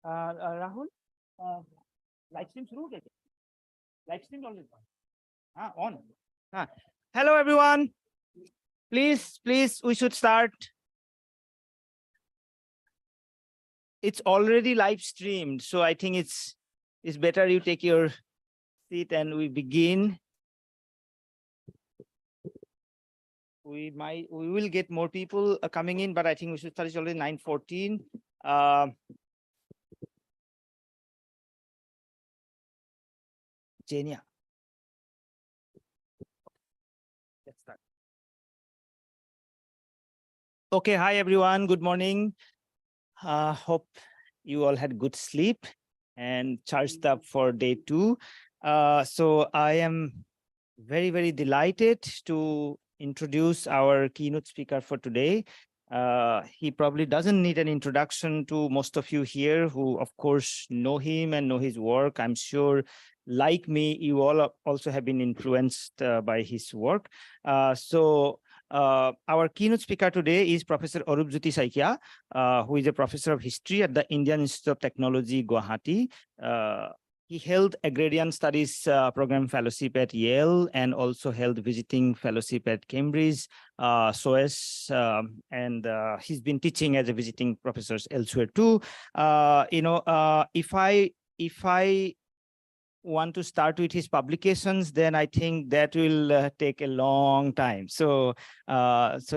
Rahul, live stream शुरू हो गया क्या? Live stream already on. Hello everyone. Please, we should start. It's already live streamed, so I think it's better you take your seat and we begin. We will get more people coming in, but I think we should start. It's already 9:14. Jenia. Let's start. Okay, hi everyone. Good morning. Hope you all had good sleep and charged up for day 2. So I am very, very delighted to introduce our keynote speaker for today. He probably doesn't need an introduction to most of you here who, of course, know him and know his work. I'm sure, like me, you all also have been influenced by his work. Our keynote speaker today is Professor Arupjyoti Saikia, who is a professor of history at the Indian Institute of Technology, Guwahati. He held Agrarian Studies Program Fellowship at Yale and also held Visiting Fellowship at Cambridge, SOAS, and he's been teaching as a visiting professor elsewhere too. If I want to start with his publications, then I think that will take a long time. So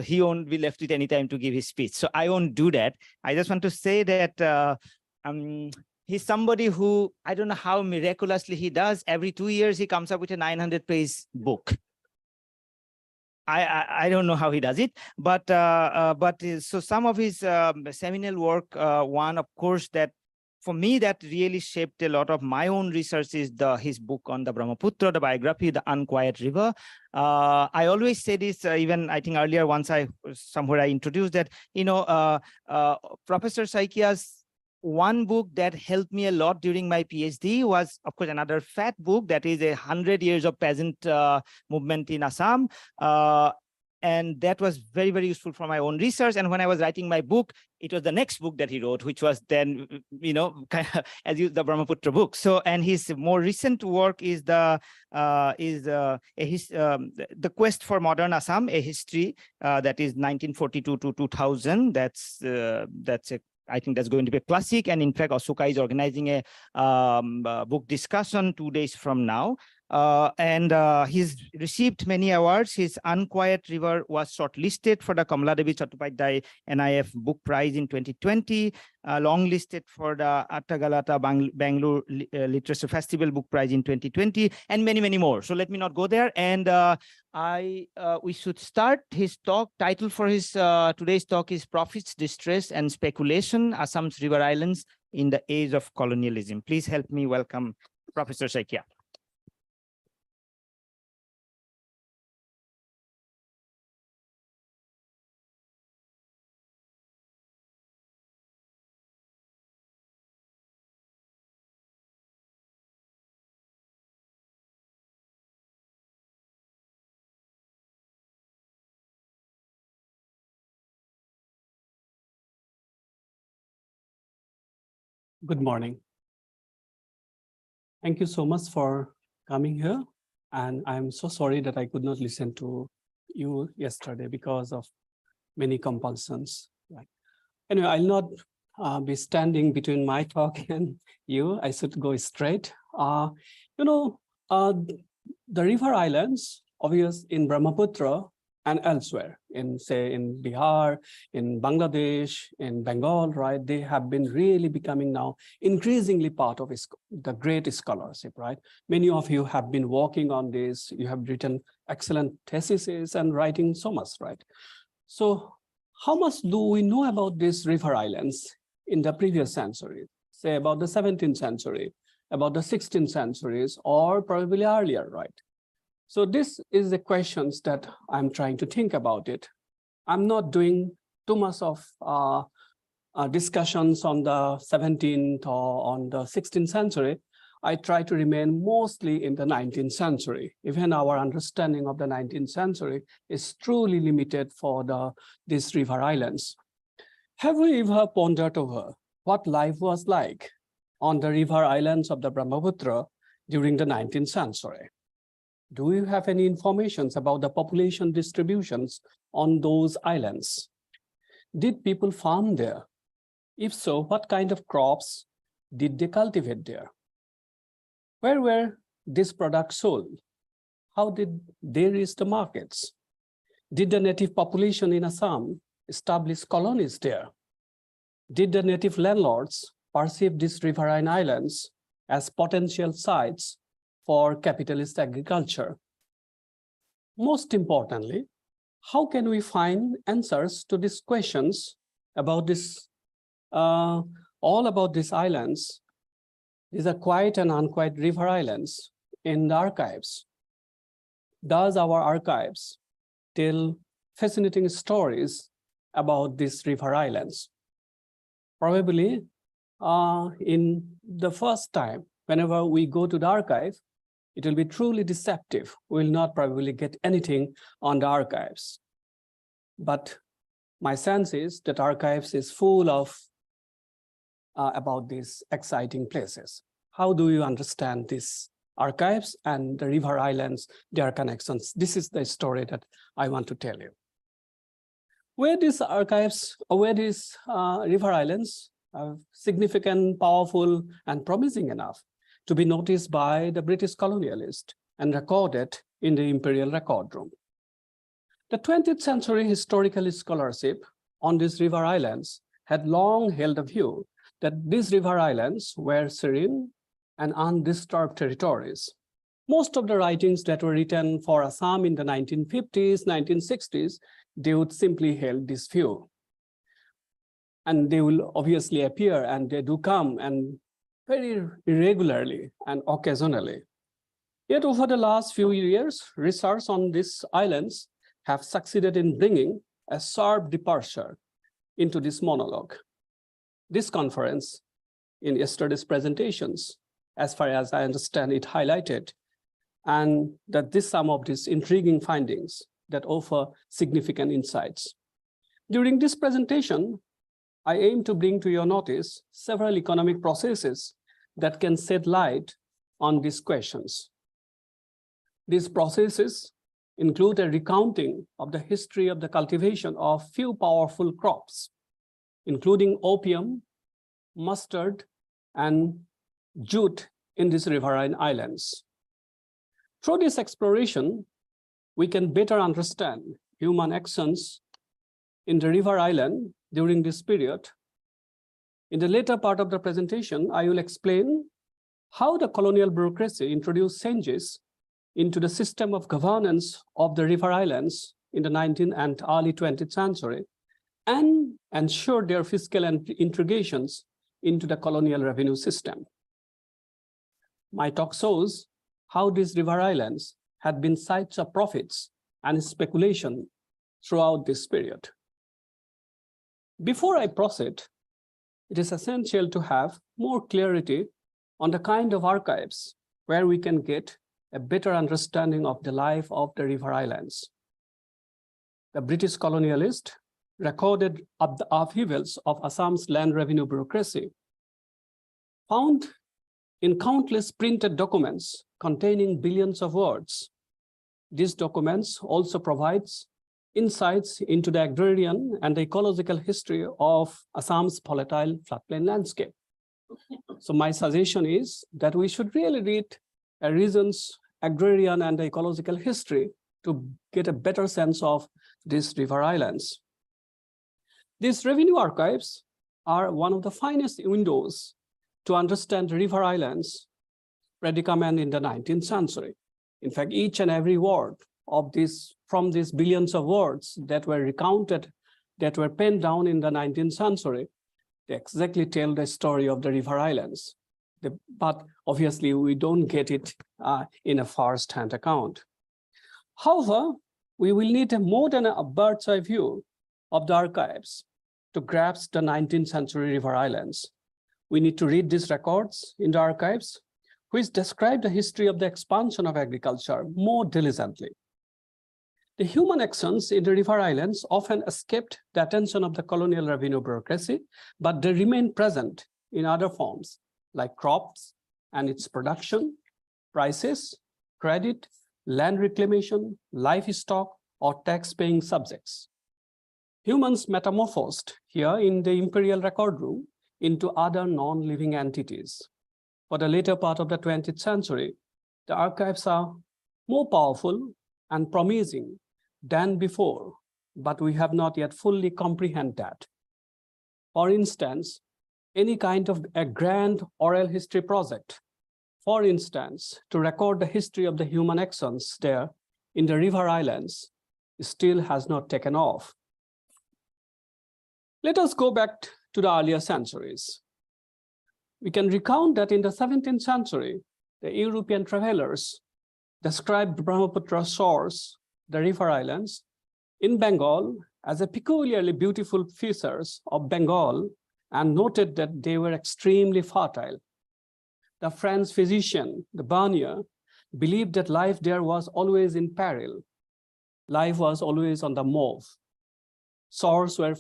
he won't be left with any time to give his speech. So I won't do that. I just want to say that he's somebody who, I don't know how miraculously he does. Every 2 years, he comes up with a 900-page book. I don't know how he does it, but so some of his seminal work, one, of course, that for me, that really shaped a lot of my own research is his book on the Brahmaputra, the biography, The Unquiet River. I always say this, even I think earlier once somewhere I introduced that, Professor Saikia's one book that helped me a lot during my PhD was, of course, another fat book that is 100 years of peasant movement in Assam. And that was very, very useful for my own research. And when I was writing my book, it was the next book that he wrote, which was then, kind of the Brahmaputra book. So, and his more recent work is the Quest for Modern Assam, a history that is 1942 to 2000. I think that's going to be a classic. And in fact, Asuka is organizing a book discussion 2 days from now. And he's received many awards. His Unquiet River was shortlisted for the Kamaladevi Chattopadhyay NIF Book Prize in 2020, longlisted for the Attagalata Bangalore Literature Festival Book Prize in 2020, and many, many more. So let me not go there. And we should start his talk. Title for his today's talk is Profits, Distress, and Speculation, Assam's River Islands in the Age of Colonialism. Please help me welcome Professor Saikia. Good morning. Thank you so much for coming here. And I'm so sorry that I could not listen to you yesterday because of many compulsions. Anyway, I'll not be standing between my talk and you. I should go straight. You know, the river islands, obvious in Brahmaputra and elsewhere, in say in Bihar, in Bangladesh, in Bengal, right? They have been really becoming now increasingly part of the great scholarship, right? Many of you have been working on this. You have written excellent theses and writing so much, right? So how much do we know about these river islands in the previous century, say about the 17th century, about the 16th centuries, or probably earlier, right? So this is the questions that I'm trying to think about it. I'm not doing too much of discussions on the 17th or on the 16th century. I try to remain mostly in the 19th century. Even our understanding of the 19th century is truly limited for these river islands. Have we ever pondered over what life was like on the river islands of the Brahmaputra during the 19th century? Do you have any information about the population distributions on those islands? Did people farm there? If so, what kind of crops did they cultivate there? Where were these products sold? How did they reach the markets? Did the native population in Assam establish colonies there? Did the native landlords perceive these riverine islands as potential sites for capitalist agriculture? Most importantly, how can we find answers to these questions about this, all about these islands? These are quiet and unquiet river islands in the archives. Does our archives tell fascinating stories about these river islands? Probably in the first time, whenever we go to the archive, it will be truly deceptive. We will not probably get anything on the archives. But my sense is that archives is full of about these exciting places. How do you understand these archives and the river islands, their connections? This is the story that I want to tell you. Where these archives, or where these river islands are significant, powerful, and promising enough to be noticed by the British colonialist and recorded in the Imperial Record Room. The 20th century historical scholarship on these river islands had long held a view that these river islands were serene and undisturbed territories. Most of the writings that were written for Assam in the 1950s, 1960s, they would simply held this view. And they will obviously appear, and they do come, and very irregularly and occasionally. Yet over the last few years, research on these islands have succeeded in bringing a sharp departure into this monologue. This conference, in yesterday's presentations, as far as I understand it, highlighted, and that some of these intriguing findings that offer significant insights. During this presentation, I aim to bring to your notice several economic processes that can shed light on these questions. These processes include a recounting of the history of the cultivation of few powerful crops, including opium, mustard, and jute in these riverine islands. Through this exploration, we can better understand human actions in the river island during this period. In the later part of the presentation, I will explain how the colonial bureaucracy introduced changes into the system of governance of the river islands in the 19th and early 20th century, and ensure their fiscal integrations into the colonial revenue system. My talk shows how these river islands had been sites of profits and speculation throughout this period. Before I proceed, it is essential to have more clarity on the kind of archives where we can get a better understanding of the life of the river islands. The British colonialist recorded of the upheavals of Assam's land revenue bureaucracy, found in countless printed documents containing billions of words. These documents also provides insights into the agrarian and the ecological history of Assam's volatile floodplain landscape. So my suggestion is that we should really read a region's agrarian and ecological history to get a better sense of these river islands. These revenue archives are one of the finest windows to understand river islands predicament in the 19th century. In fact, each and every word of this, from these billions of words that were recounted, that were penned down in the 19th century, they exactly tell the story of the river islands. But obviously, we don't get it in a first-hand account. However, we will need more than a bird's eye view of the archives to grasp the 19th century river islands. We need to read these records in the archives, which describe the history of the expansion of agriculture more diligently. The human actions in the river islands often escaped the attention of the colonial revenue bureaucracy, but they remain present in other forms like crops and its production, prices, credit, land reclamation, livestock, or tax-paying subjects. Humans metamorphosed here in the imperial record room into other non-living entities. For the later part of the 20th century, the archives are more powerful and promising than before, but we have not yet fully comprehended that. For instance, any kind of a grand oral history project, for instance, to record the history of the human actions there in the river islands, still has not taken off. Let us go back to the earlier centuries. We can recount that in the 17th century, the European travelers described Brahmaputra shores, the river islands, in Bengal as a peculiarly beautiful features of Bengal and noted that they were extremely fertile. The French physician, the Barnier, believed that life there was always in peril. Life was always on the move. Shores were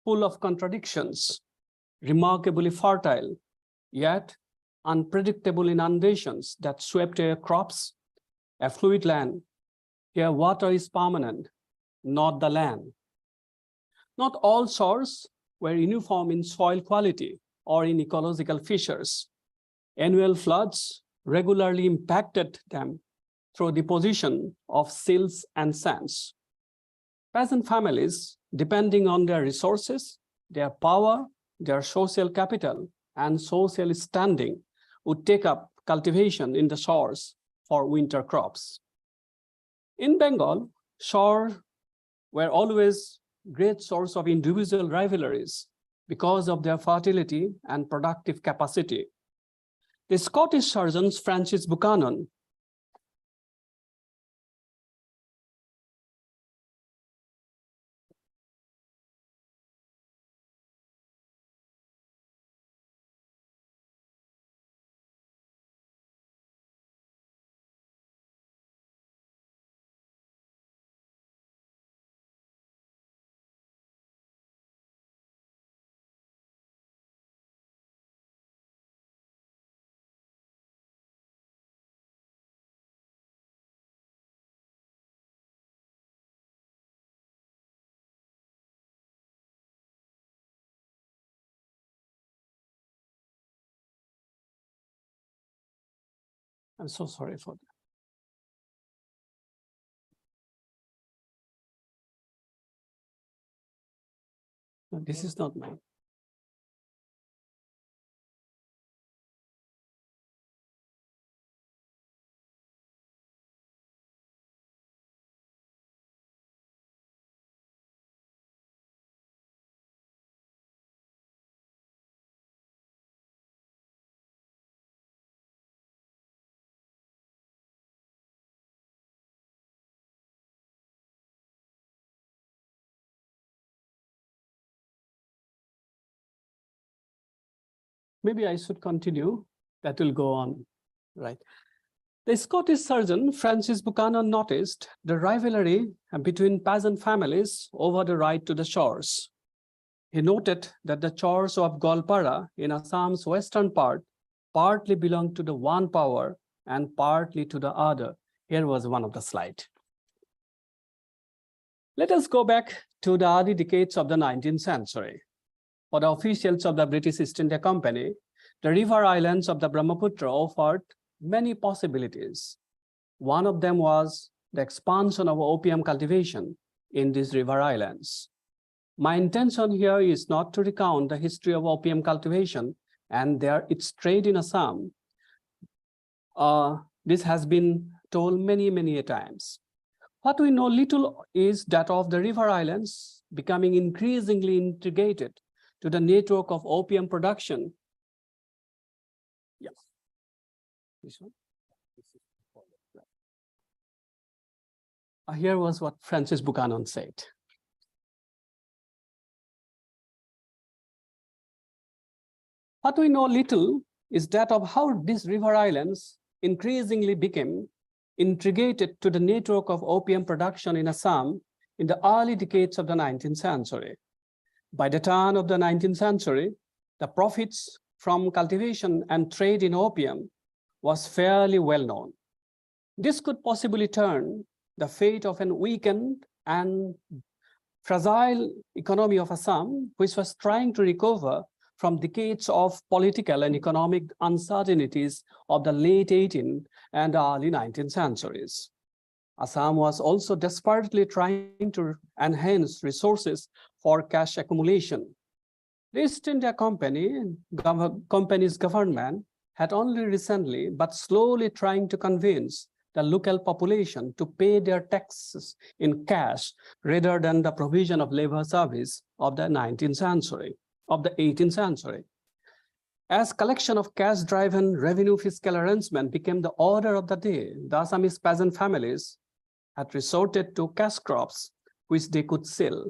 full of contradictions, remarkably fertile, yet unpredictable inundations that swept away crops, a fluid land. Here, water is permanent, not the land. Not all shores were uniform in soil quality or in ecological features. Annual floods regularly impacted them through deposition of silts and sands. Peasant families, depending on their resources, their power, their social capital, and social standing, would take up cultivation in the shores for winter crops. In Bengal, shores were always great source of individual rivalries because of their fertility and productive capacity. The Scottish surgeon Francis Buchanan I'm so sorry for that. No, this is not mine. Maybe I should continue. That will go on, right? The Scottish surgeon Francis Buchanan noticed the rivalry between peasant families over the right to the shores. He noted that the shores of Golpara in Assam's western part partly belonged to the one power and partly to the other. Here was one of the slides. Let us go back to the early decades of the 19th century. For the officials of the British East India Company, the river islands of the Brahmaputra offered many possibilities. One of them was the expansion of opium cultivation in these river islands. My intention here is not to recount the history of opium cultivation and its trade in Assam. This has been told many times. What we know little is that of the river islands becoming increasingly integrated to the network of opium production. Yes. This one. Here was what Francis Buchanan said. What we know little is that of how these river islands increasingly became integrated to the network of opium production in Assam in the early decades of the 19th century. By the turn of the 19th century, the profits from cultivation and trade in opium was fairly well known. This could possibly turn the fate of an weakened and fragile economy of Assam, which was trying to recover from decades of political and economic uncertainties of the late 18th and early 19th centuries. Assam was also desperately trying to enhance resources for cash accumulation. The East India Company's government had only recently but slowly trying to convince the local population to pay their taxes in cash rather than the provision of labor service of the 19th century, of the 18th century. As collection of cash-driven revenue fiscal arrangement became the order of the day, the Assamese peasant families had resorted to cash crops which they could sell.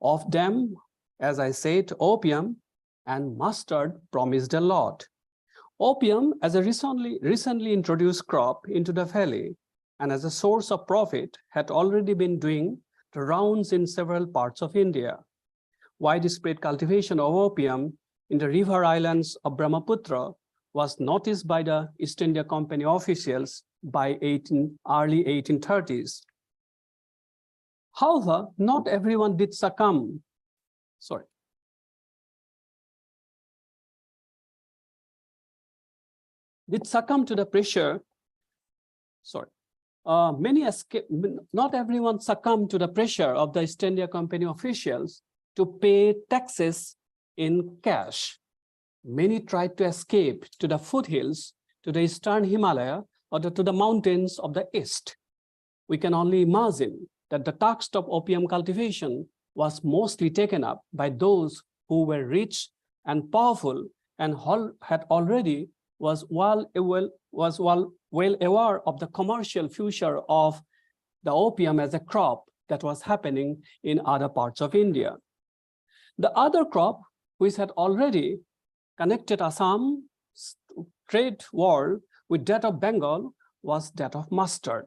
Of them, as I said, opium and mustard promised a lot. Opium, as a recently introduced crop into the valley and as a source of profit, had already been doing the rounds in several parts of India. Widespread cultivation of opium in the river islands of Brahmaputra was noticed by the East India Company officials by early 1830s. However, not everyone did succumb. Did succumb to the pressure. Not everyone succumbed to the pressure of the East India Company officials to pay taxes in cash. Many tried to escape to the foothills, to the eastern Himalaya, or to the mountains of the east. We can only imagine that the task of opium cultivation was mostly taken up by those who were rich and powerful and had already was well aware of the commercial future of the opium as a crop that was happening in other parts of India. The other crop, which had already connected Assam's trade world with that of Bengal, was that of mustard.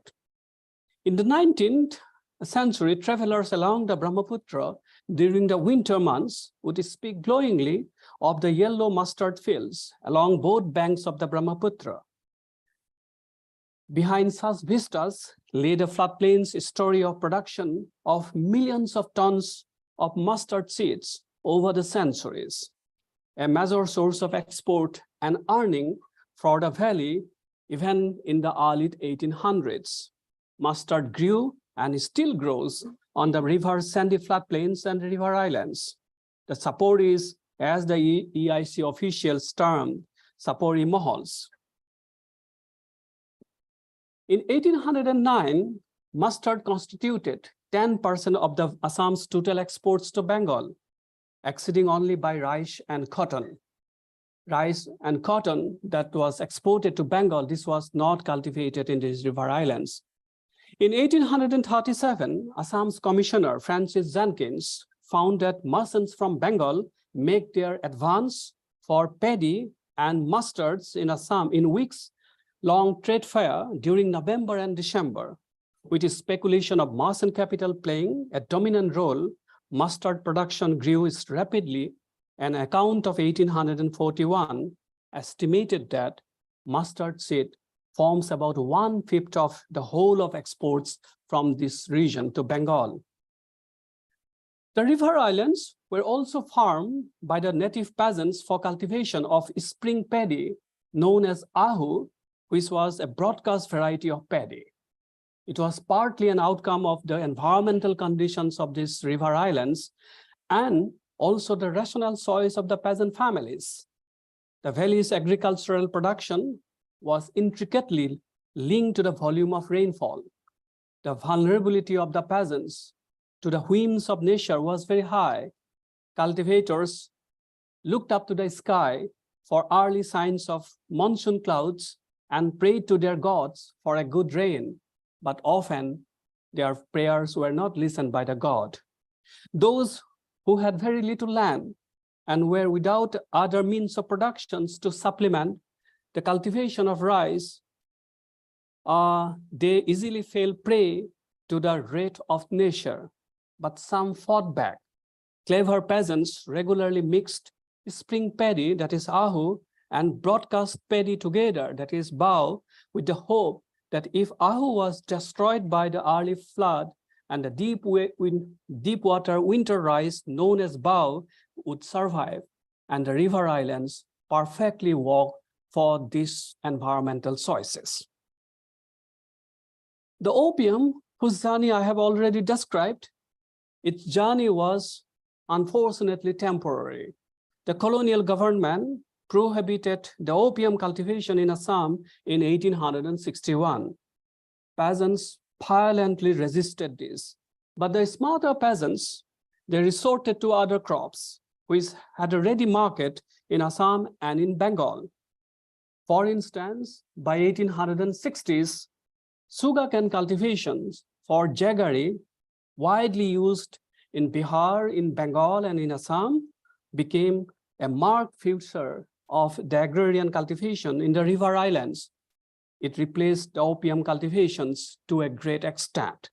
In the 19th century, travelers along the Brahmaputra during the winter months would speak glowingly of the yellow mustard fields along both banks of the Brahmaputra. Behind such vistas lay the floodplains story of production of millions of tons of mustard seeds over the centuries, a major source of export and earning for the valley even in the early 1800s. Mustard grew and still grows on the river's sandy floodplains and river islands. The saporis, as the EIC officials termed, sapori mohals. In 1809, mustard constituted 10% of the Assam's total exports to Bengal, exceeding only by rice and cotton. Rice and cotton that was exported to Bengal, this was not cultivated in these river islands. In 1837, Assam's commissioner, Francis Jenkins, found that merchants from Bengal make their advance for paddy and mustards in Assam in weeks-long trade fair during November and December. With the speculation of merchant capital playing a dominant role, mustard production grew rapidly. An account of 1841 estimated that mustard seed forms about 1/5 of the whole of exports from this region to Bengal. The river islands were also farmed by the native peasants for cultivation of spring paddy known as ahu, which was a broadcast variety of paddy. It was partly an outcome of the environmental conditions of these river islands and also the rational choice of the peasant families. The valley's agricultural production was intricately linked to the volume of rainfall. The vulnerability of the peasants to the whims of nature was very high. Cultivators looked up to the sky for early signs of monsoon clouds and prayed to their gods for a good rain, but often their prayers were not listened by the god. Those who had very little land and were without other means of productions to supplement the cultivation of rice, they easily fell prey to the wrath of nature, but some fought back. Clever peasants regularly mixed spring paddy, that is ahu, and broadcast paddy together, that is bao, with the hope that if ahu was destroyed by the early flood and the deep water winter rice known as bao would survive, and the river islands perfectly work for these environmental choices. The opium, whose journey I have already described, its journey was unfortunately temporary. The colonial government prohibited the opium cultivation in Assam in 1861. Peasants violently resisted this, but the smarter peasants, they resorted to other crops, which had a ready market in Assam and in Bengal. For instance, by 1860s, sugarcane cultivations for jaggery, widely used in Bihar, in Bengal, and in Assam, became a marked feature of the agrarian cultivation in the river islands. It replaced the opium cultivations to a great extent.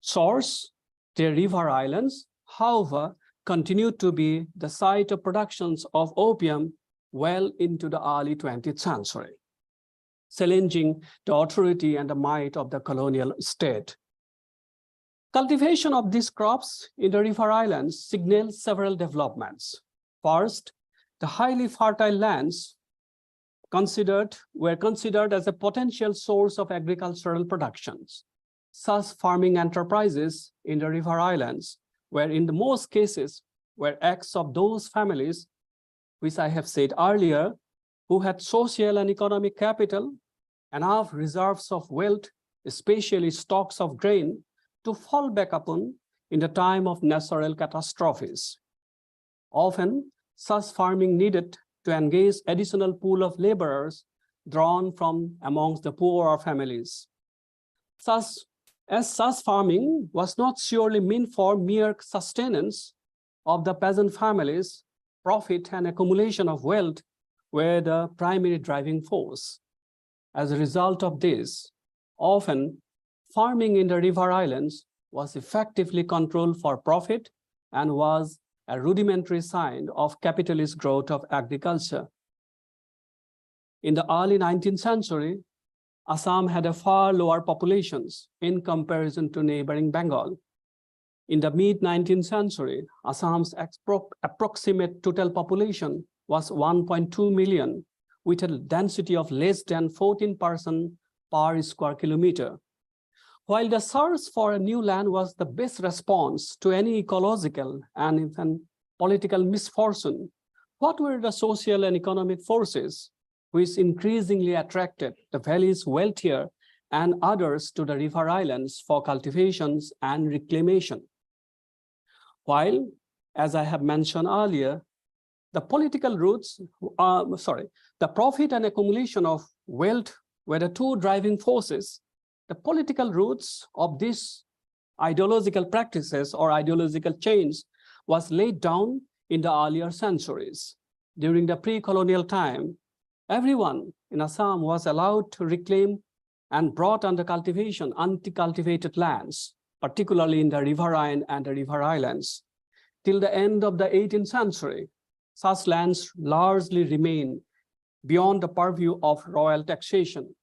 Source, the river islands, however, continued to be the site of productions of opium well into the early 20th century, challenging the authority and the might of the colonial state. Cultivation of these crops in the river islands signaled several developments. First, the highly fertile lands were considered as a potential source of agricultural productions. Such farming enterprises in the river islands were in the most cases were acts of those families, which I have said earlier, who had social and economic capital, enough reserves of wealth, especially stocks of grain, to fall back upon in the time of natural catastrophes. Often, such farming needed to engage additional pool of laborers drawn from amongst the poorer families. Such farming was not surely meant for mere sustenance of the peasant families, profit and accumulation of wealth were the primary driving force. As a result of this, often farming in the river islands was effectively controlled for profit and was a rudimentary sign of capitalist growth of agriculture. In the early 19th century, Assam had a far lower populations in comparison to neighboring Bengal. In the mid-19th century, Assam's approximate total population was 1.2 million, with a density of less than 14 persons per square kilometer. While the search for a new land was the best response to any ecological and even political misfortune, what were the social and economic forces which increasingly attracted the valley's wealthier and others to the river islands for cultivations and reclamation? While, as I have mentioned earlier, the profit and accumulation of wealth were the two driving forces, the political roots of these ideological practices or ideological change was laid down in the earlier centuries. During the pre-colonial time, everyone in Assam was allowed to reclaim and brought under cultivation uncultivated lands, particularly in the riverine and the river islands. Till the end of the 18th century, such lands largely remained beyond the purview of royal taxation.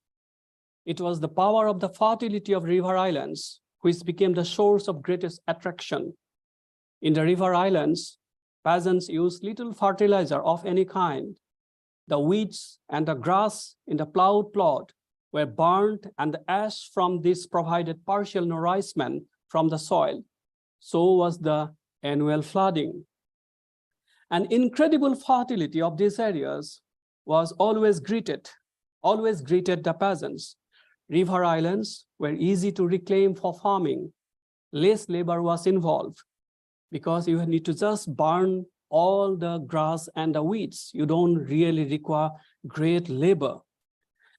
It was the power of the fertility of river islands which became the source of greatest attraction. In the river islands, peasants used little fertilizer of any kind. The weeds and the grass in the plowed plot were burnt, and the ash from this provided partial nourishment from the soil. So was the annual flooding. An incredible fertility of these areas was always greeted the peasants. River islands were easy to reclaim for farming. Less labor was involved because you need to just burn all the grass and the weeds. You don't really require great labor.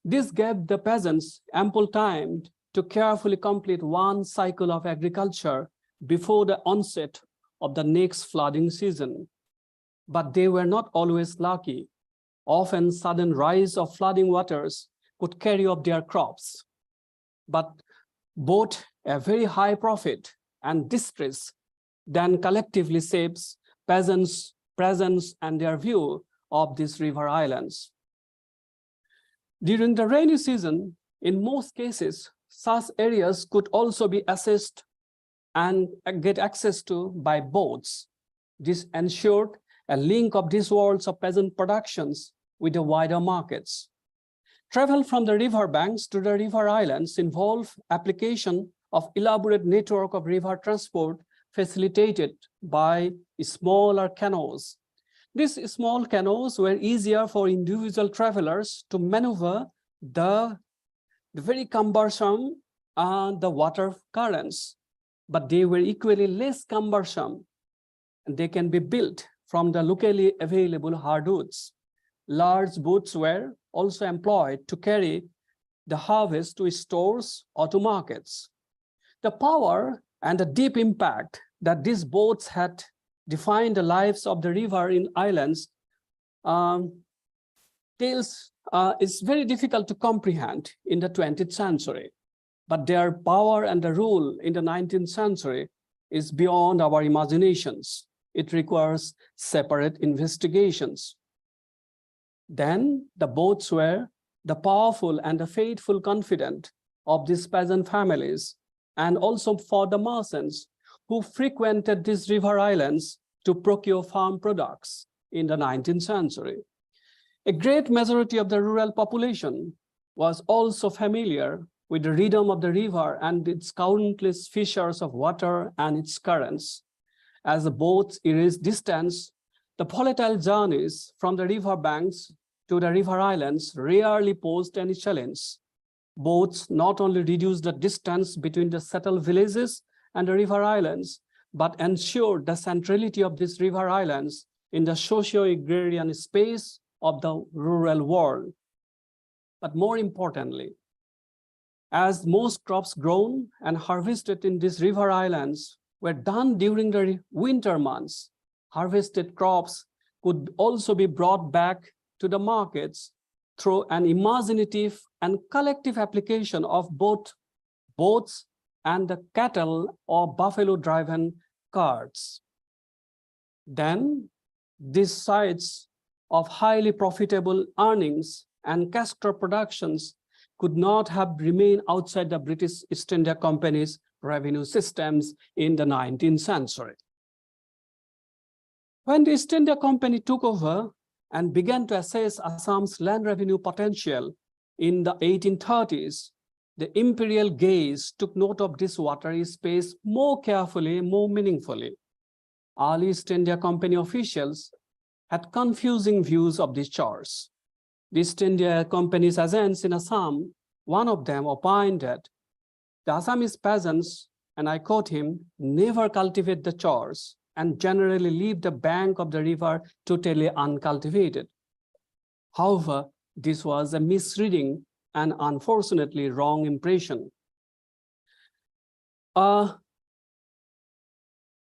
This gave the peasants ample time to carefully complete one cycle of agriculture before the onset of the next flooding season. But they were not always lucky. Often sudden rise of flooding waters could carry off their crops. But both a very high profit and distress then collectively shapes peasants' presence and their view of these river islands. During the rainy season, in most cases, such areas could also be assessed and get access to by boats. This ensured a link of these worlds of peasant productions with the wider markets. Travel from the river banks to the river islands involved application of elaborate network of river transport facilitated by smaller canoes. These small canoes were easier for individual travelers to maneuver the very cumbersome the water currents, but they were equally less cumbersome, and they can be built from the locally available hardwoods. Large boats were also employed to carry the harvest to stores or to markets. The power and the deep impact that these boats had defined the lives of the river in islands is very difficult to comprehend in the 20th century. But their power and the rule in the 19th century is beyond our imaginations. It requires separate investigations. Then the boats were the powerful and the faithful confidant of these peasant families, and also for the merchants who frequented these river islands to procure farm products in the 19th century. A great majority of the rural population was also familiar with the rhythm of the river and its countless fissures of water and its currents. As the boats erased distance, the volatile journeys from the river banks to the river islands rarely posed any challenge. Boats not only reduced the distance between the settled villages and the river islands, but ensured the centrality of these river islands in the socio-agrarian space of the rural world. But more importantly, as most crops grown and harvested in these river islands were done during the winter months, harvested crops could also be brought back to the markets through an imaginative and collective application of both boats and the cattle or buffalo-driven carts. Then these sites of highly profitable earnings and cash crop productions could not have remained outside the British East India Company's revenue systems in the 19th century. When the East India Company took over and began to assess Assam's land revenue potential in the 1830s, the imperial gaze took note of this watery space more carefully, more meaningfully. Early East India Company officials had confusing views of these chores. The East India Company's agents in Assam, one of them opined that the Assamese peasants, and I quote him, never cultivate the chores and generally leave the bank of the river totally uncultivated. However, this was a misreading and unfortunately wrong impression.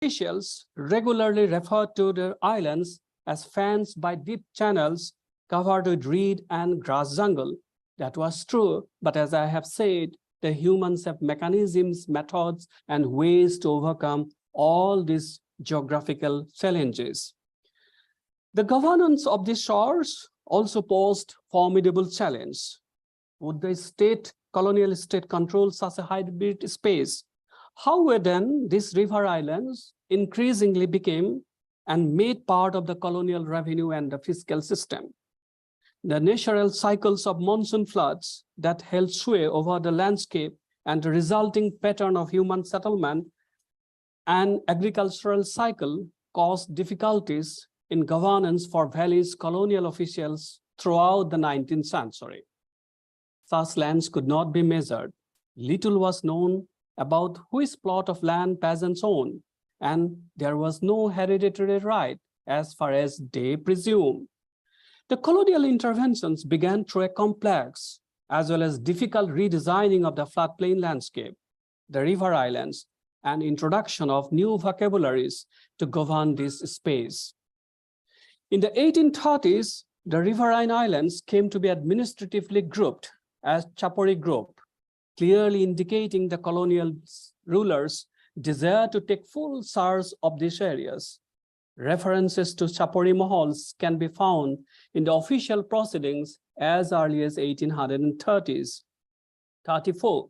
Officials regularly referred to the islands as fenced by deep channels covered with reed and grass jungle. That was true, but as I have said, the humans have mechanisms, methods, and ways to overcome all these geographical challenges. The governance of these shores also posed formidable challenge. Would the colonial state control such a hybrid space? How were then these river islands increasingly became and made part of the colonial revenue and the fiscal system. The natural cycles of monsoon floods that held sway over the landscape and the resulting pattern of human settlement and agricultural cycle caused difficulties in governance for Valley's colonial officials throughout the 19th century. Such lands could not be measured. Little was known about which plot of land peasants owned, and there was no hereditary right as far as they presumed. The colonial interventions began through a complex as well as difficult redesigning of the floodplain landscape, the river islands, and introduction of new vocabularies to govern this space. In the 1830s, the riverine islands came to be administratively grouped as Chapori Group, clearly indicating the colonial rulers' desire to take full charge of these areas. References to Chapori Mahals can be found in the official proceedings as early as 1834.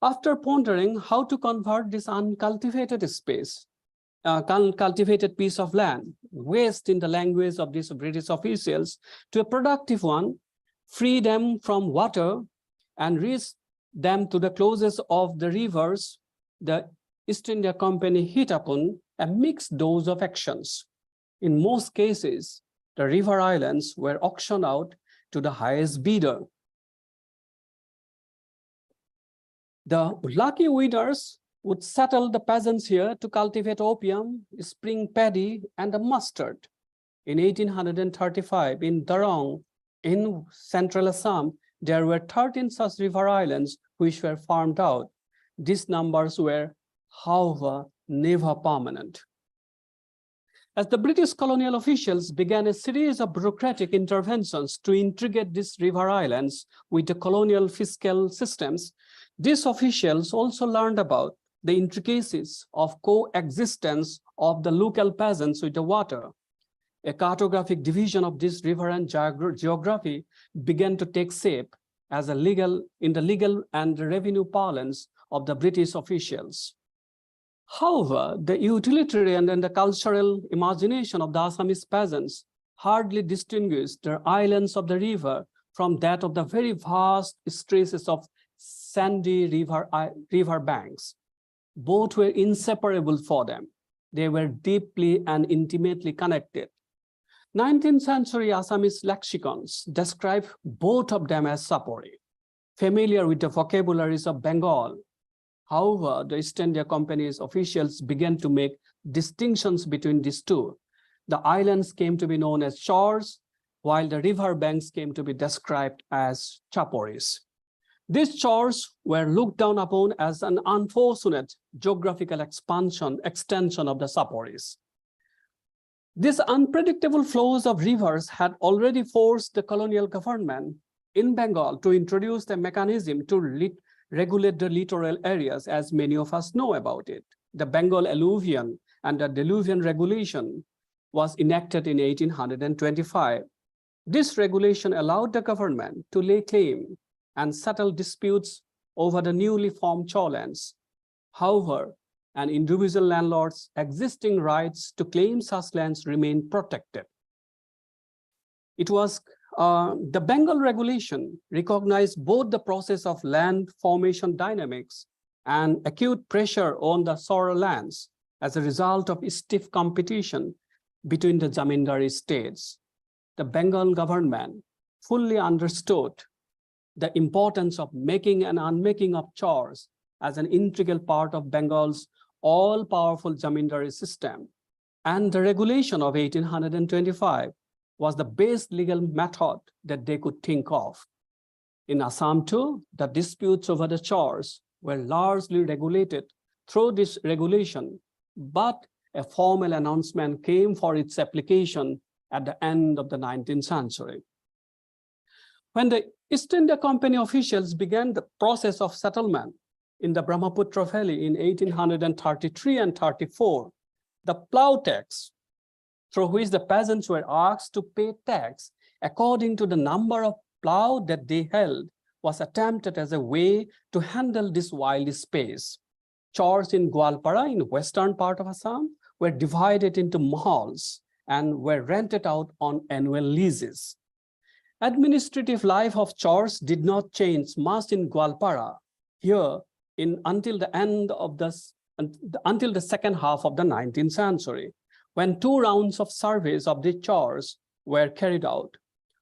After pondering how to convert this uncultivated space, cultivated piece of land, waste in the language of these British officials, to a productive one, free them from water and reach them to the closest of the rivers, the East India Company hit upon a mixed dose of actions. In most cases, the river islands were auctioned out to the highest bidder. The lucky winners would settle the peasants here to cultivate opium, spring paddy, and the mustard. In 1835, in Darong, in central Assam, there were 13 such river islands which were farmed out. These numbers were, however, never permanent. As the British colonial officials began a series of bureaucratic interventions to integrate these river islands with the colonial fiscal systems, these officials also learned about the intricacies of coexistence of the local peasants with the water. A cartographic division of this riverine geography began to take shape as in the legal and revenue parlance of the British officials. However, the utilitarian and the cultural imagination of the Assamese peasants hardly distinguished the islands of the river from that of the very vast stretches of sandy river banks. Both were inseparable for them. They were deeply and intimately connected. 19th century Assamese lexicons describe both of them as Sapori, familiar with the vocabularies of Bengal. However, the East India Company's officials began to make distinctions between these two. The islands came to be known as shores, while the river banks came to be described as chaporis. These shores were looked down upon as an unfortunate geographical extension of the saporis. These unpredictable flows of rivers had already forced the colonial government in Bengal to introduce a mechanism to regulate the littoral areas, as many of us know about it. The Bengal alluvion and the diluvian regulation was enacted in 1825. This regulation allowed the government to lay claim and settle disputes over the newly formed shorelines. However, an individual landlord's existing rights to claim such lands remained protected. It was the Bengal regulation recognized both the process of land formation dynamics and acute pressure on the soil lands as a result of stiff competition between the zamindari states. The Bengal government fully understood the importance of making and unmaking of chores as an integral part of Bengal's all-powerful zamindari system, and the regulation of 1825 was the best legal method that they could think of. In Assam too, the disputes over the chores were largely regulated through this regulation, but a formal announcement came for its application at the end of the 19th century. When the East India Company officials began the process of settlement in the Brahmaputra Valley in 1833 and 34, the plough tax, through which the peasants were asked to pay tax according to the number of plough that they held, was attempted as a way to handle this wild space. chars in Gwalpara in western part of Assam were divided into mahalls and were rented out on annual leases. Administrative life of chars did not change much in Gwalpara here until the second half of the 19th century, when 2 rounds of surveys of the chars were carried out.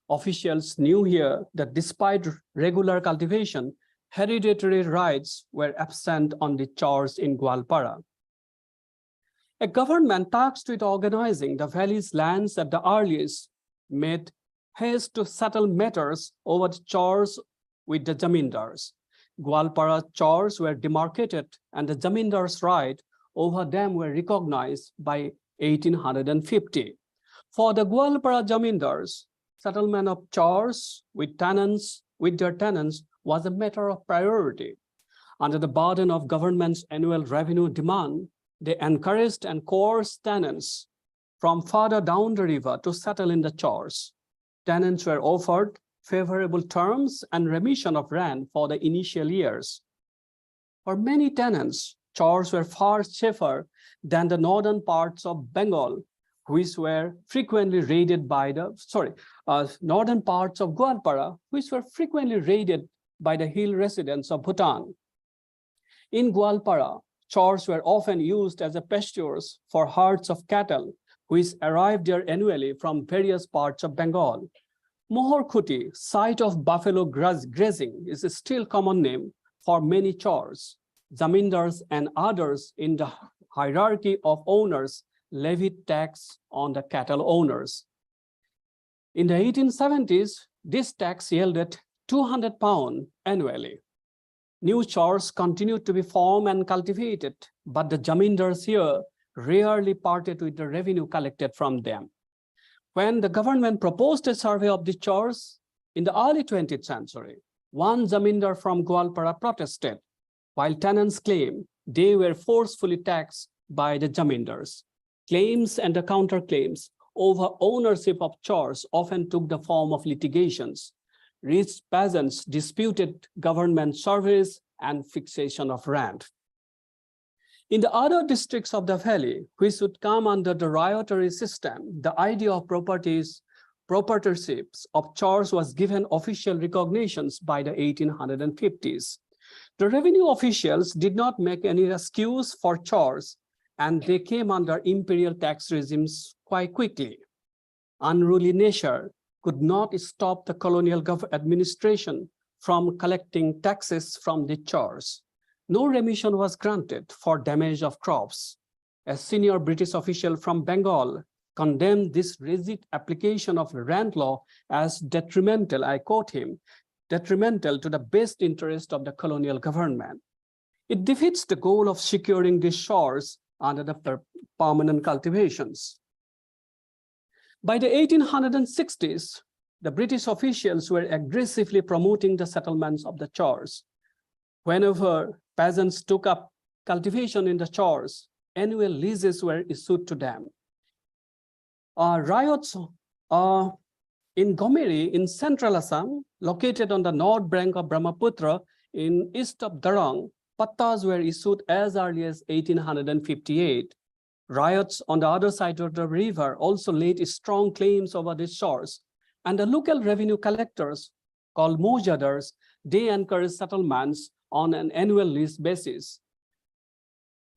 Officials knew here that despite regular cultivation, hereditary rights were absent on the chars in Gwalpara. A government tasked with organizing the valley's lands at the earliest made haste to settle matters over the chars with the zamindars. Gwalpara chars were demarcated and the zamindars' right over them were recognized by 1850. For the Gwalpara zamindars, settlement of chars with their tenants was a matter of priority. Under the burden of government's annual revenue demand, they encouraged and coerced tenants from further down the river to settle in the chars. Tenants were offered favorable terms and remission of rent for the initial years. For many tenants, chars were far safer than the northern parts of Bengal, which were frequently raided by the, northern parts of Gwalpara, which were frequently raided by the hill residents of Bhutan. In Gwalpara, chars were often used as a pastures for herds of cattle, which arrived there annually from various parts of Bengal. Mohorkhuti, site of buffalo grazing, is a still common name for many chars. Zamindars and others in the hierarchy of owners levied tax on the cattle owners. In the 1870s, this tax yielded £200 annually. New chars continued to be formed and cultivated, but the zamindars here rarely parted with the revenue collected from them. When the government proposed a survey of the chars in the early 20th century, one zamindar from Gwalpara protested, while tenants claimed they were forcefully taxed by the zamindars. Claims and the counterclaims over ownership of chars often took the form of litigations. Rich peasants disputed government surveys and fixation of rent. In the other districts of the valley, which would come under the riotary system, the idea of proprietorships of chars was given official recognitions by the 1850s. The revenue officials did not make any excuse for chars, and they came under imperial tax regimes quite quickly. Unruly nature could not stop the colonial administration from collecting taxes from the chars. No remission was granted for damage of crops. A senior British official from Bengal condemned this rigid application of rent law as detrimental, I quote him, detrimental to the best interest of the colonial government. It defeats the goal of securing these shores under the permanent cultivations. By the 1860s, the British officials were aggressively promoting the settlements of the chars. Whenever peasants took up cultivation in the chars, annual leases were issued to them. Riots in Gomeri in central Assam, located on the north bank of Brahmaputra in east of Darang, pattas were issued as early as 1858. Riots on the other side of the river also laid strong claims over these shores, and the local revenue collectors, called mujadars, they encouraged settlements on an annual lease basis.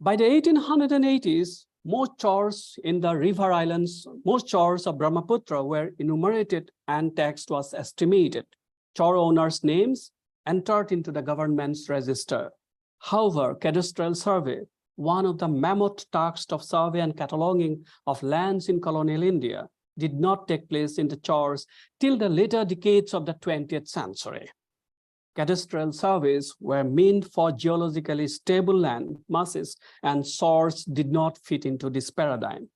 By the 1880s, most chars in the river islands, most chars of Brahmaputra were enumerated and tax was estimated. Char owners' names entered into the government's register. However, cadastral survey, one of the mammoth tasks of survey and cataloging of lands in colonial India, did not take place in the chars till the later decades of the 20th century. Cadastral surveys were meant for geologically stable land masses, and chars did not fit into this paradigm.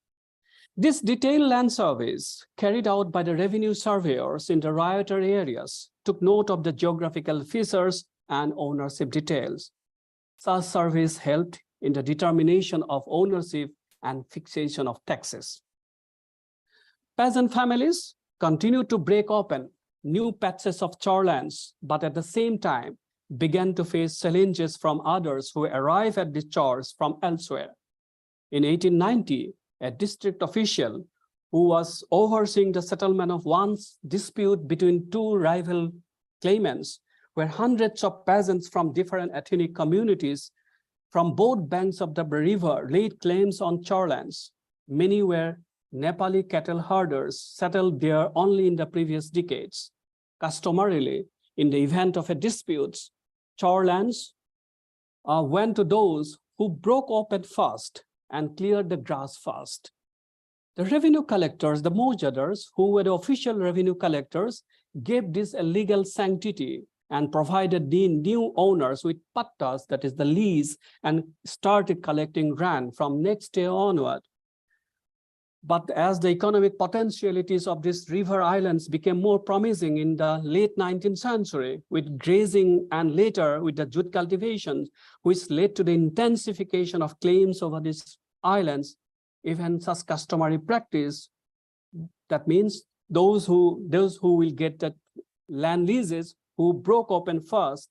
These detailed land surveys, carried out by the revenue surveyors in the riotary areas, took note of the geographical features and ownership details. Such surveys helped in the determination of ownership and fixation of taxes. Peasant families continued to break open new patches of char lands, but at the same time, began to face challenges from others who arrived at the chars from elsewhere. In 1890, a district official who was overseeing the settlement of one dispute between two rival claimants, where hundreds of peasants from different ethnic communities from both banks of the river laid claims on char lands. Many were Nepali cattle herders settled there only in the previous decades. Customarily, in the event of a dispute, char lands went to those who broke open first and cleared the grass first. The revenue collectors, the mojadars, who were the official revenue collectors, gave this a legal sanctity and provided the new owners with pattas, that is the lease, and started collecting rand from next year onward. But as the economic potentialities of these river islands became more promising in the late 19th century, with grazing and later with the jute cultivation, which led to the intensification of claims over these islands, even such customary practice, that means those who will get the land leases who broke open first,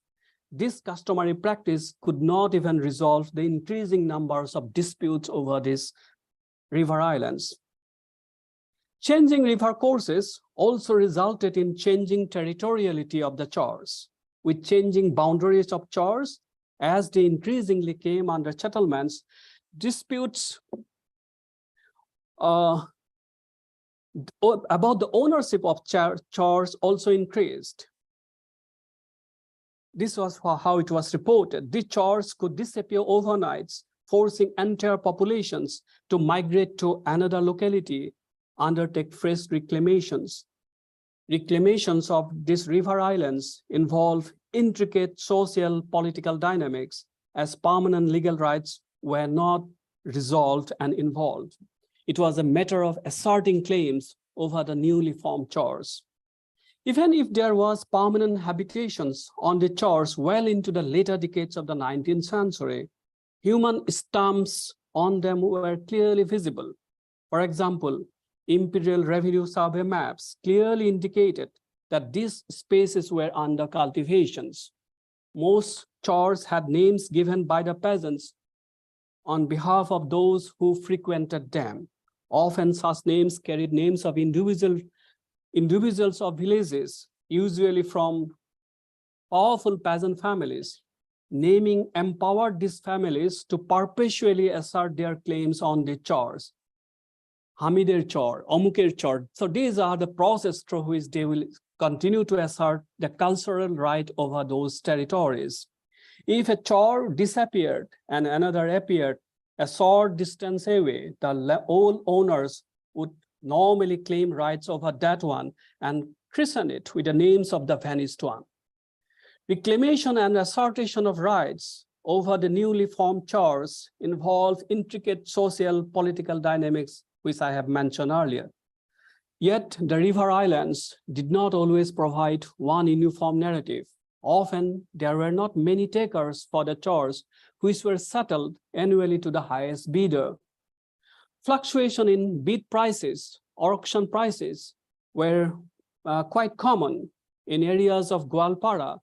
this customary practice could not even resolve the increasing numbers of disputes over these river islands. Changing river courses also resulted in changing territoriality of the chars. With changing boundaries of chars, as they increasingly came under settlements, disputes about the ownership of chars also increased. This was how it was reported. The chars could disappear overnight, forcing entire populations to migrate to another locality, undertake fresh reclamations. Reclamations of these river islands involve intricate social political dynamics, as permanent legal rights were not resolved and involved. It was a matter of asserting claims over the newly formed chars. Even if there was permanent habitations on the chars well into the later decades of the 19th century, human stamps on them were clearly visible. For example, Imperial Revenue Survey maps clearly indicated that these spaces were under cultivations. Most chars had names given by the peasants on behalf of those who frequented them. Often such names carried names of individuals of villages, usually from powerful peasant families. Naming empowered these families to perpetually assert their claims on the chars. Hamider char, Amuker char. So these are the process through which they will continue to assert the cultural right over those territories. If a char disappeared and another appeared a short distance away, the old owners would normally claim rights over that one and christen it with the names of the vanished one. Reclamation and assertion of rights over the newly formed chars involve intricate social political dynamics, which I have mentioned earlier. Yet the river islands did not always provide one uniform narrative. Often there were not many takers for the chars, which were settled annually to the highest bidder. Fluctuation in bid prices, auction prices were quite common in areas of Gwalpara,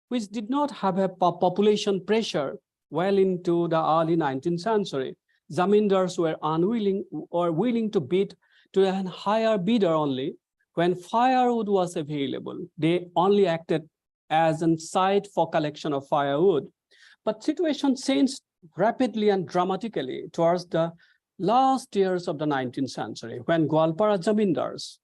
which did not have a population pressure well into the early 19th century. Zamindars were unwilling or willing to bid to a higher bidder only when firewood was available. They only acted as a site for collection of firewood. But situation changed rapidly and dramatically towards the last years of the 19th century, when Gwalpara Zamindars,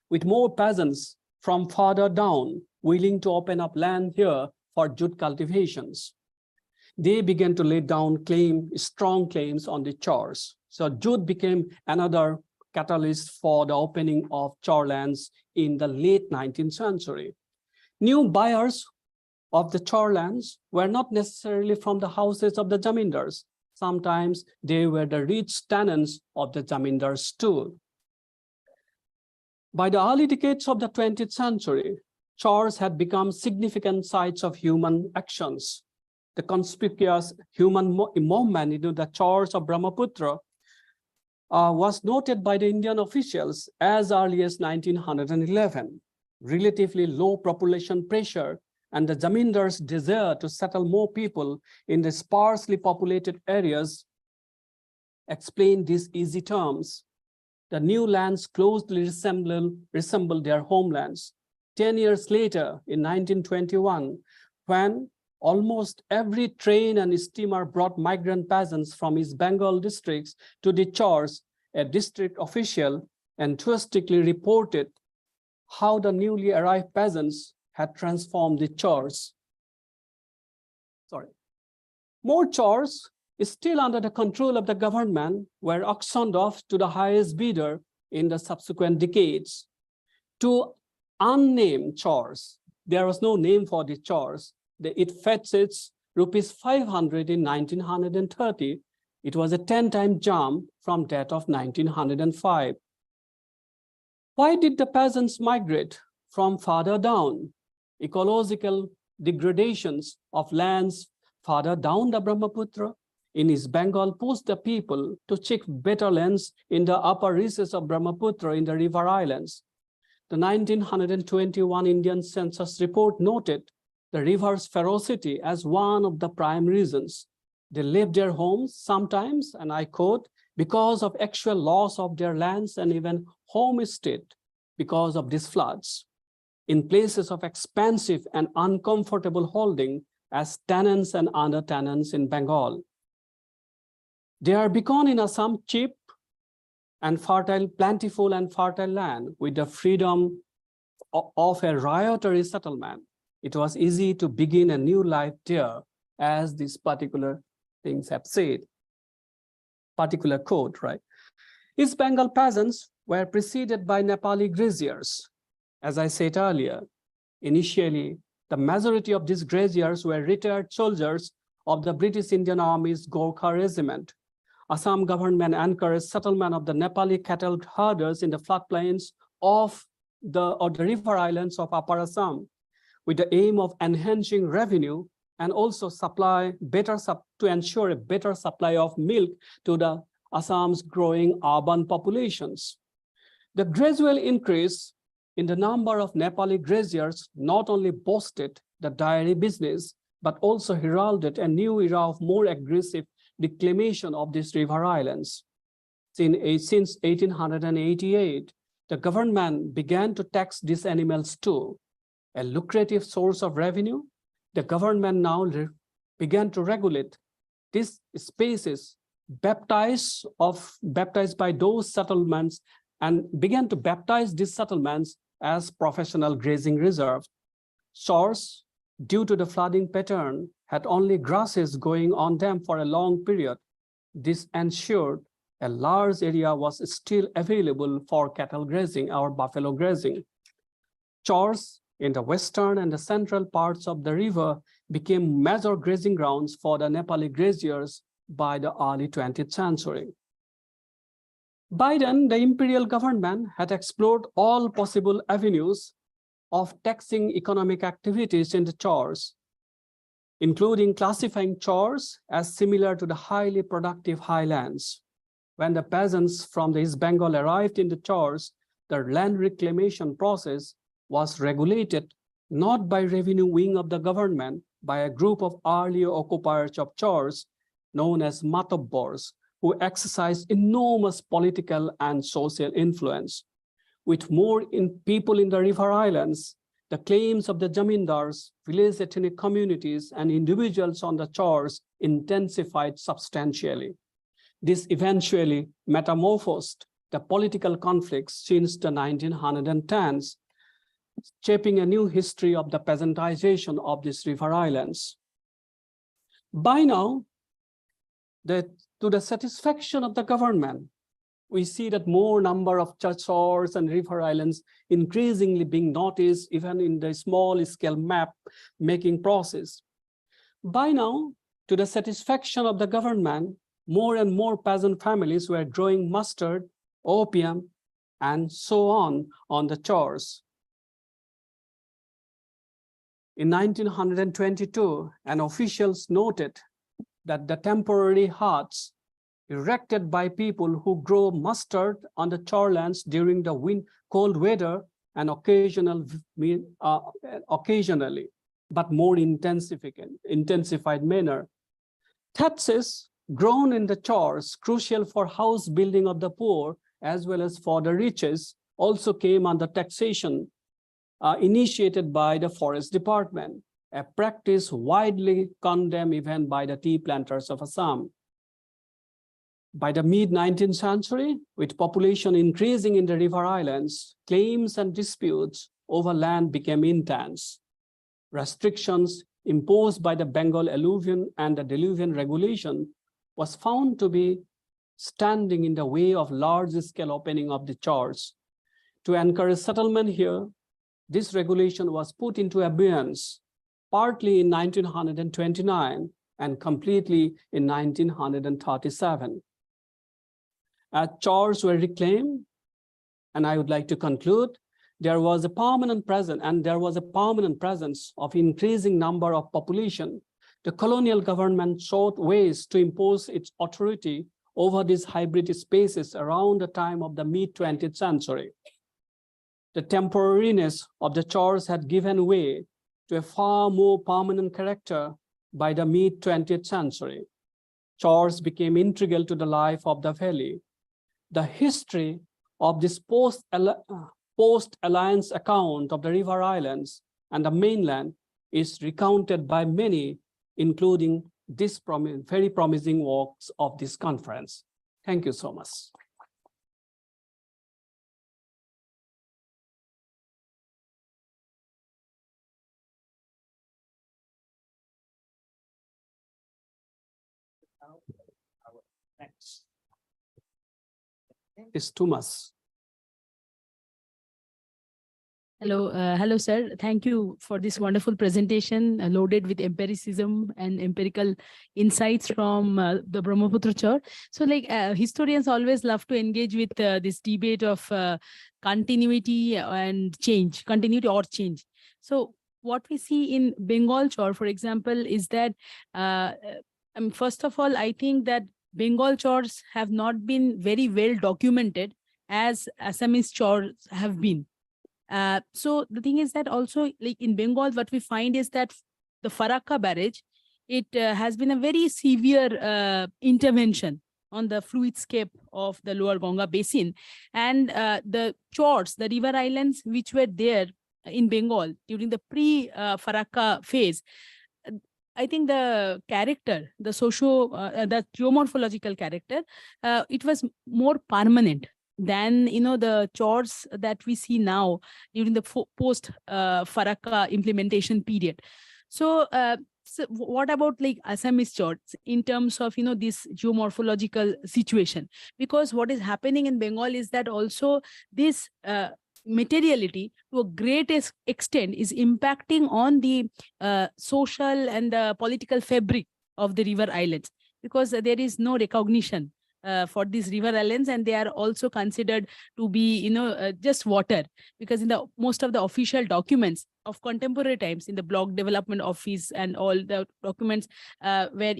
with more peasants from farther down, willing to open up land here for jute cultivations, they began to lay down strong claims on the chars. So jute became another catalyst for the opening of char lands in the late 19th century. New buyers of the char lands were not necessarily from the houses of the zamindars. Sometimes they were the rich tenants of the zamindars too. By the early decades of the 20th century, chars had become significant sites of human actions. The conspicuous human movement into the chars of Brahmaputra was noted by the Indian officials as early as 1911. Relatively low population pressure and the Jamindar's desire to settle more people in the sparsely populated areas explain these easy terms. The new lands closely resemble their homelands. 10 years later, in 1921, when almost every train and steamer brought migrant peasants from East Bengal districts to the chars, a district official enthusiastically reported how the newly arrived peasants had transformed the chars. More chars, still under the control of the government, were auctioned off to the highest bidder in the subsequent decades. Two unnamed chars, there was no name for the chars. It fetched its rupees 500 in 1930. It was a 10-time jump from that of 1905. Why did the peasants migrate from farther down? Ecological degradations of lands farther down the Brahmaputra in East Bengal pushed the people to seek better lands in the upper reaches of Brahmaputra in the river islands. The 1921 Indian Census report noted the river's ferocity as one of the prime reasons. They left their homes sometimes, and I quote, because of actual loss of their lands and even homestead because of these floods, in places of expensive and uncomfortable holding as tenants and under tenants in Bengal. They are become in Assam cheap and fertile, plentiful and fertile land with the freedom of a riotary settlement. It was easy to begin a new life there, as these particular things have said. Particular quote, right? East Bengal peasants were preceded by Nepali graziers. As I said earlier, initially, the majority of these graziers were retired soldiers of the British Indian Army's Gorkha Regiment. Assam government encouraged settlement of the Nepali cattle herders in the floodplains of the river islands of Upper Assam, with the aim of enhancing revenue and also to ensure a better supply of milk to the Assam's growing urban populations. The gradual increase in the number of Nepali graziers not only boosted the dairy business, but also heralded a new era of more aggressive reclamation of these river islands. Since 1888, the government began to tax these animals too. A lucrative source of revenue, the government now began to regulate these spaces baptized by those settlements and began to baptize these settlements as professional grazing reserves. Shores, due to the flooding pattern, had only grasses going on them for a long period. This ensured a large area was still available for cattle grazing or buffalo grazing. Shores in the western and the central parts of the river became major grazing grounds for the Nepali graziers by the early 20th century. By then, the imperial government had explored all possible avenues of taxing economic activities in the chars, including classifying chars as similar to the highly productive highlands. When the peasants from the East Bengal arrived in the chars, the land reclamation process was regulated not by revenue wing of the government, by a group of earlier occupiers of chars known as matabbars, who exercised enormous political and social influence. With more people in the river islands, the claims of the Jamindars, village ethnic communities, and individuals on the chars intensified substantially. This eventually metamorphosed the political conflicts since the 1910s, shaping a new history of the peasantization of these river islands. By now, to the satisfaction of the government, we see that more number of chars and river islands increasingly being noticed even in the small scale map making process. By now, to the satisfaction of the government, more and more peasant families were growing mustard, opium, and so on the chars. In 1922, an officials noted that the temporary huts erected by people who grow mustard on the charlands during the cold weather and occasionally but more intensified manner. Taxes grown in the chores, crucial for house building of the poor as well as for the riches, also came under taxation initiated by the Forest Department, a practice widely condemned even by the tea planters of Assam. By the mid-19th century, with population increasing in the river islands, claims and disputes over land became intense. Restrictions imposed by the Bengal alluvion and the diluvian regulation was found to be standing in the way of large-scale opening of the chores. To encourage settlement here, this regulation was put into abeyance, partly in 1929 and completely in 1937. As chores were reclaimed, and I would like to conclude, there was a permanent presence of increasing number of population. The colonial government sought ways to impose its authority over these hybrid spaces around the time of the mid-20th century. The temporariness of the chores had given way to a far more permanent character by the mid-20th century. Chores became integral to the life of the valley. The history of this post-alliance account of the river islands and the mainland is recounted by many, including this very promising works of this conference. Thank you so much. Thanks. It's too much. Hello, sir. Thank you for this wonderful presentation loaded with empiricism and empirical insights from the Brahmaputra Chor. So historians always love to engage with this debate of continuity and change, continuity or change. So what we see in Bengal Chor, for example, is that first of all, I think that Bengal chors have not been very well documented as Assamese chors have been. So the thing is that also in Bengal, what we find is that the Farakka barrage, it has been a very severe intervention on the fluidscape of the lower Ganga basin. And the chors, the river islands which were there in Bengal during the pre-Farakka phase, I think the character, the the geomorphological character, it was more permanent than the chores that we see now during the post Farakka implementation period. So, so what about Assamese chores in terms of this geomorphological situation? Because what is happening in Bengal is that also this materiality to a great extent is impacting on the social and the political fabric of the river islands, because there is no recognition for these river islands, and they are also considered to be just water, because in the most of the official documents of contemporary times, in the block development office and all the documents where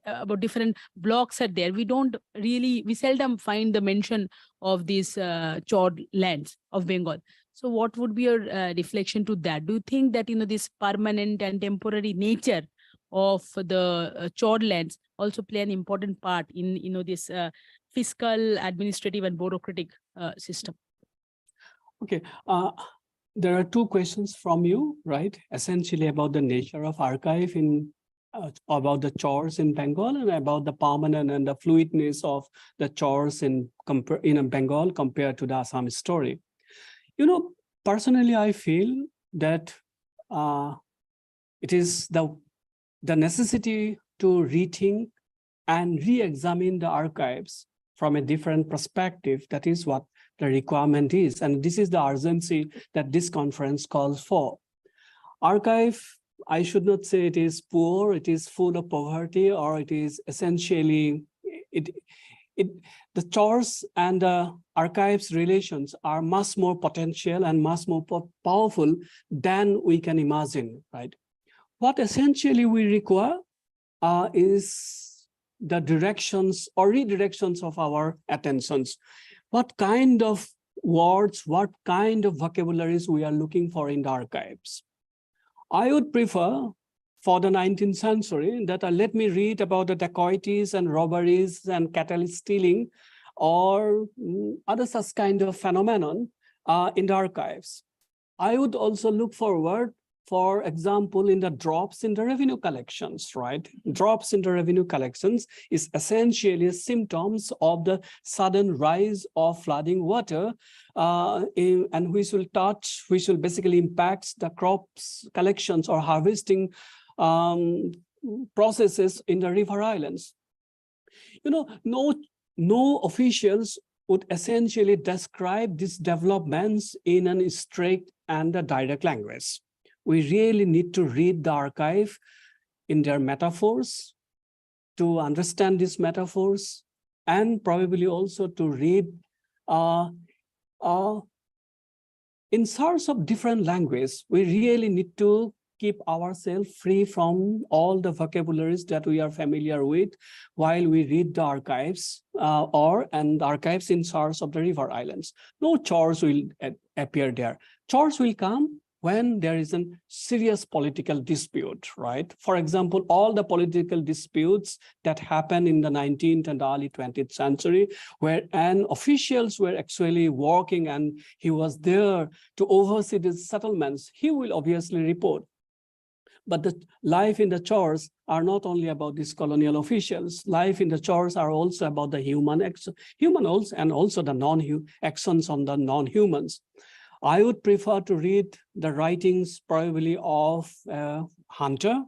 about different blocks are there, we seldom find the mention of these chor lands of Bengal. So what would be your reflection to that? Do you think that this permanent and temporary nature of the chor lands also play an important part in this fiscal, administrative, and bureaucratic system? Okay, there are two questions from you, right? Essentially about the nature of archive about the chores in Bengal, and about the permanent and the fluidness of the chores in Bengal compared to the Assam story. Personally, I feel that it is the necessity to rethink and re-examine the archives from a different perspective. That is what the requirement is. And this is the urgency that this conference calls for. Archive, I should not say it is poor, it is full of poverty, or it is essentially, the chores and the archives relations are much more potential and much more powerful than we can imagine, right? What essentially we require is the directions or redirections of our attentions. What kind of words, what kind of vocabularies we are looking for in the archives? I would prefer for the 19th century that let me read about the dacoities and robberies and cattle stealing or other such kind of phenomenon in the archives. I would also look forward, for example, in the drops in the revenue collections, right? Drops in the revenue collections is essentially symptoms of the sudden rise of flooding water, and which will basically impact the crops collections or harvesting processes in the river islands. You know, no officials would essentially describe these developments in a strict and a direct language. We really need to read the archive in their metaphors, to understand these metaphors, and probably also to read in sorts of different language. We really need to keep ourselves free from all the vocabularies that we are familiar with while we read the archives and archives in source of the river islands. No chores will appear there. Chores will come when there is a serious political dispute, right? For example, all the political disputes that happened in the 19th and early 20th century, and officials were actually working and he was there to oversee these settlements, he will obviously report. But the life in the chores are not only about these colonial officials. Life in the chores are also about the human and also the actions on the non-humans. I would prefer to read the writings probably of a hunter,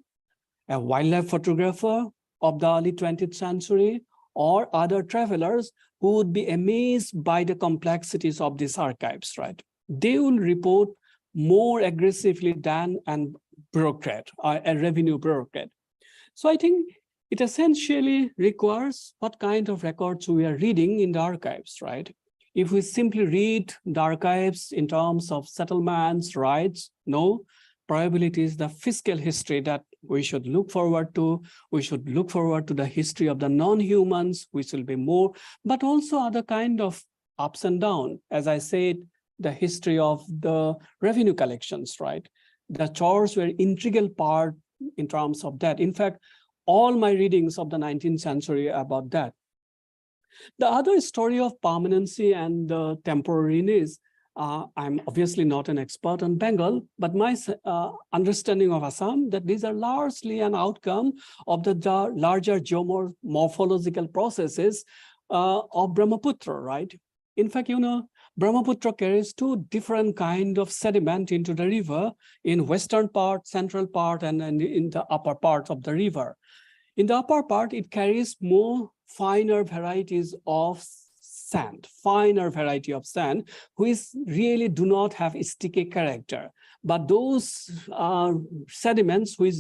a wildlife photographer of the early 20th century, or other travelers who would be amazed by the complexities of these archives, right? They will report more aggressively than an bureaucrat or a revenue bureaucrat. So I think it essentially requires what kind of records we are reading in the archives, right? If we simply read the archives in terms of settlements, rights, no, probably it is the fiscal history that we should look forward to. We should look forward to the history of the non-humans, which will be more, but also other kind of ups and downs. As I said, the history of the revenue collections, right? The chores were an integral part in terms of that. In fact, all my readings of the 19th century about that. The other story of permanency and temporariness, I'm obviously not an expert on Bengal, but my understanding of Assam, that these are largely an outcome of the larger geomorphological processes of Brahmaputra, right? In fact, Brahmaputra carries two different kinds of sediment into the river in western part, central part, and in the upper part of the river. In the upper part, it carries more finer varieties of sand, which really do not have a sticky character. But those sediments which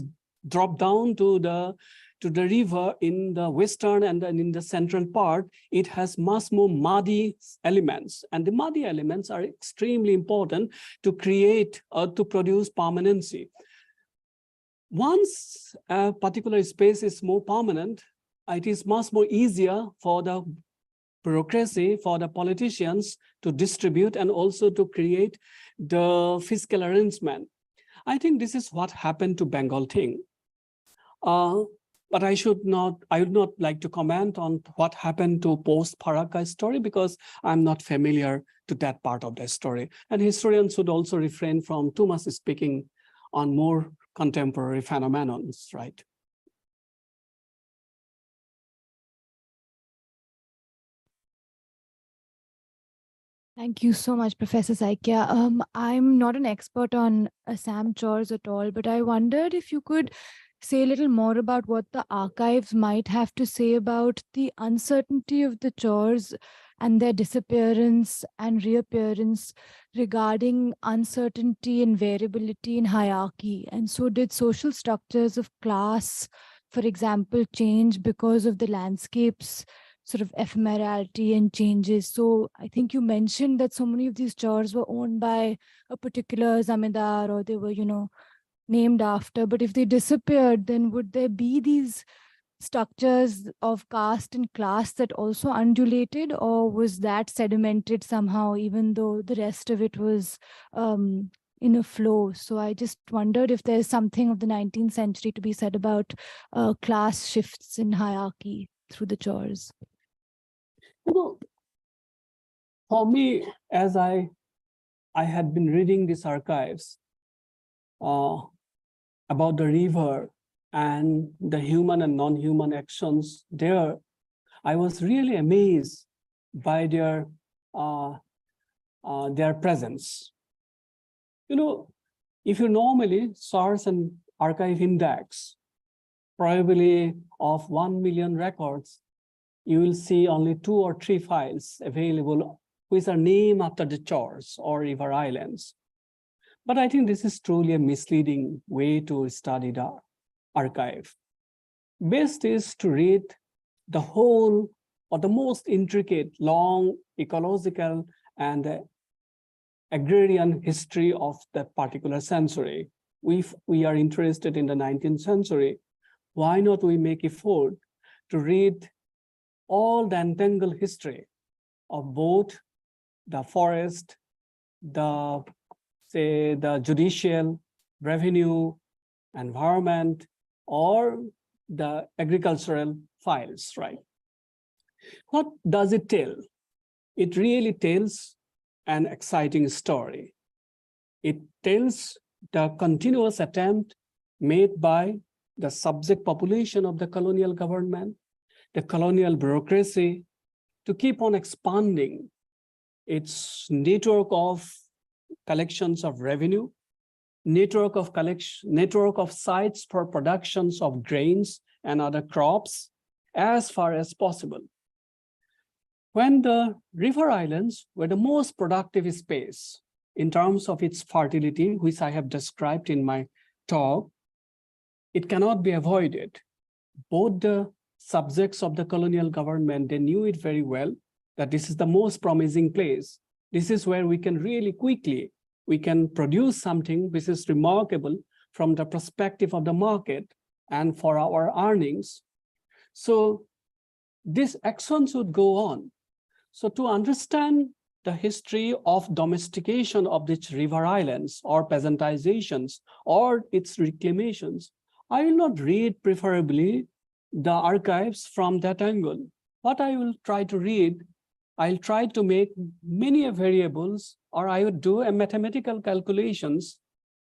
drop down to the river in the western and then in the central part, it has much more muddy elements. And the muddy elements are extremely important to create or to produce permanency. Once a particular space is more permanent, it is much more easier for the bureaucracy, for the politicians to distribute and also to create the fiscal arrangement. I think this is what happened to Bengal thing. But I would not like to comment on what happened to post-Farakka story because I'm not familiar to that part of the story. And historians should also refrain from too much speaking on more contemporary phenomena, right? Thank you so much, Professor Saikia. I'm not an expert on Assam chores at all, but I wondered if you could say a little more about what the archives might have to say about the uncertainty of the chores and their disappearance and reappearance regarding uncertainty and variability in hierarchy. And so did social structures of class, for example, change because of the landscape's sort of ephemerality and changes. So I think you mentioned that so many of these chores were owned by a particular zamindar or they were, named after. But if they disappeared, then would there be these structures of caste and class that also undulated, or was that sedimented somehow, even though the rest of it was in a flow. So I just wondered if there's something of the 19th century to be said about class shifts in hierarchy through the chores. You know, for me, as I had been reading these archives about the river and the human and non-human actions there, I was really amazed by their presence. You know, if you normally search an archive index, probably of 1 million records, you will see only 2 or 3 files available which are named after the chores or river islands. But I think this is truly a misleading way to study the archive. Best is to read the whole or the most intricate, long ecological and agrarian history of that particular century. If we are interested in the 19th century, why not we make effort to read all the entangled history of both the forest, the judicial, revenue, environment, or the agricultural files, right? What does it tell? It really tells an exciting story. It tells the continuous attempt made by the subject population of the colonial government, the colonial bureaucracy, to keep on expanding its network of collections of revenue, network of sites for productions of grains and other crops as far as possible. When the river islands were the most productive space in terms of its fertility, which I have described in my talk, it cannot be avoided. Both the subjects of the colonial government, they knew it very well, that this is the most promising place. This is where we can really quickly, we can produce something which is remarkable from the perspective of the market and for our earnings. So this action should go on. So to understand the history of domestication of these river islands or peasantizations or its reclamations, I will not read preferably the archives from that angle. What I will try to read, I'll try to make many variables, or I would do a mathematical calculations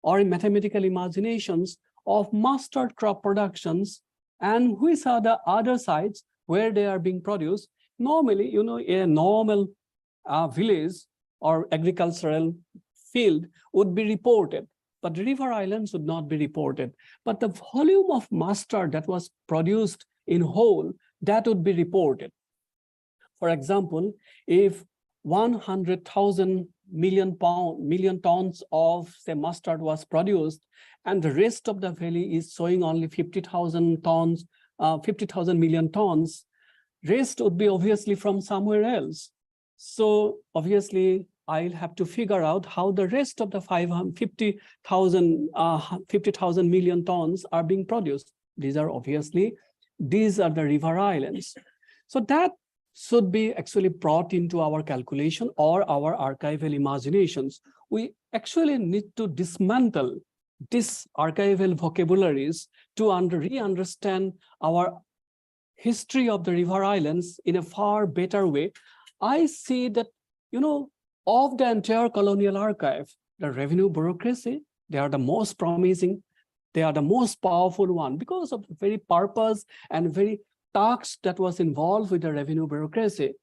or mathematical imaginations of mustard crop productions and which are the other sites where they are being produced. Normally, you know, a normal village or agricultural field would be reported, but river islands would not be reported. But the volume of mustard that was produced in whole, that would be reported. For example, if 100,000 million tons of, say, mustard was produced, and the rest of the valley is showing only 50,000 tons, 50,000 million tons, rest would be obviously from somewhere else. So obviously, I'll have to figure out how the rest of the 50,000 million tons are being produced. These are the river islands. So that should be actually brought into our calculation or our archival imaginations. We actually need to dismantle these archival vocabularies to re-understand our history of the river islands in a far better way. I see that, you know, of the entire colonial archive, the revenue bureaucracy, they are the most promising, they are the most powerful one because of the very purpose and very task that was involved with the revenue bureaucracy.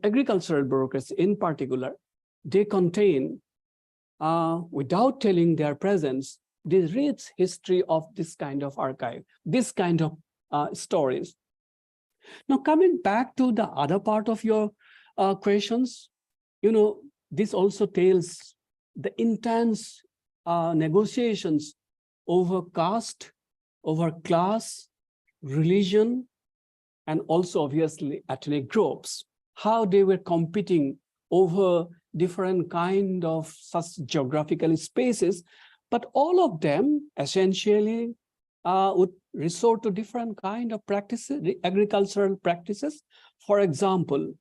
Agricultural bureaucracy in particular, they contain, without telling their presence, the rich history of this kind of archive, this kind of stories. Now, coming back to the other part of your questions, you know, this also tells the intense negotiations over caste, over class, religion, and also obviously ethnic groups, how they were competing over different kind of such geographical spaces, but all of them essentially would resort to different kind of practices, agricultural practices. For example,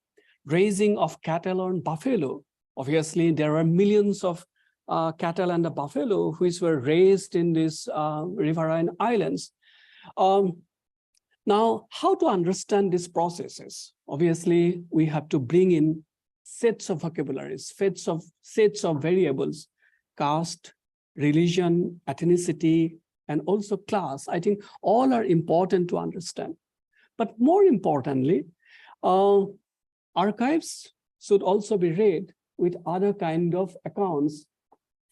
raising of cattle on buffalo. Obviously, there are millions of cattle and the buffalo, which were raised in these riverine islands. Now, how to understand these processes? Obviously, we have to bring in sets of vocabularies, sets of variables, caste, religion, ethnicity, and also class. I think all are important to understand. But more importantly, archives should also be read with other kind of accounts.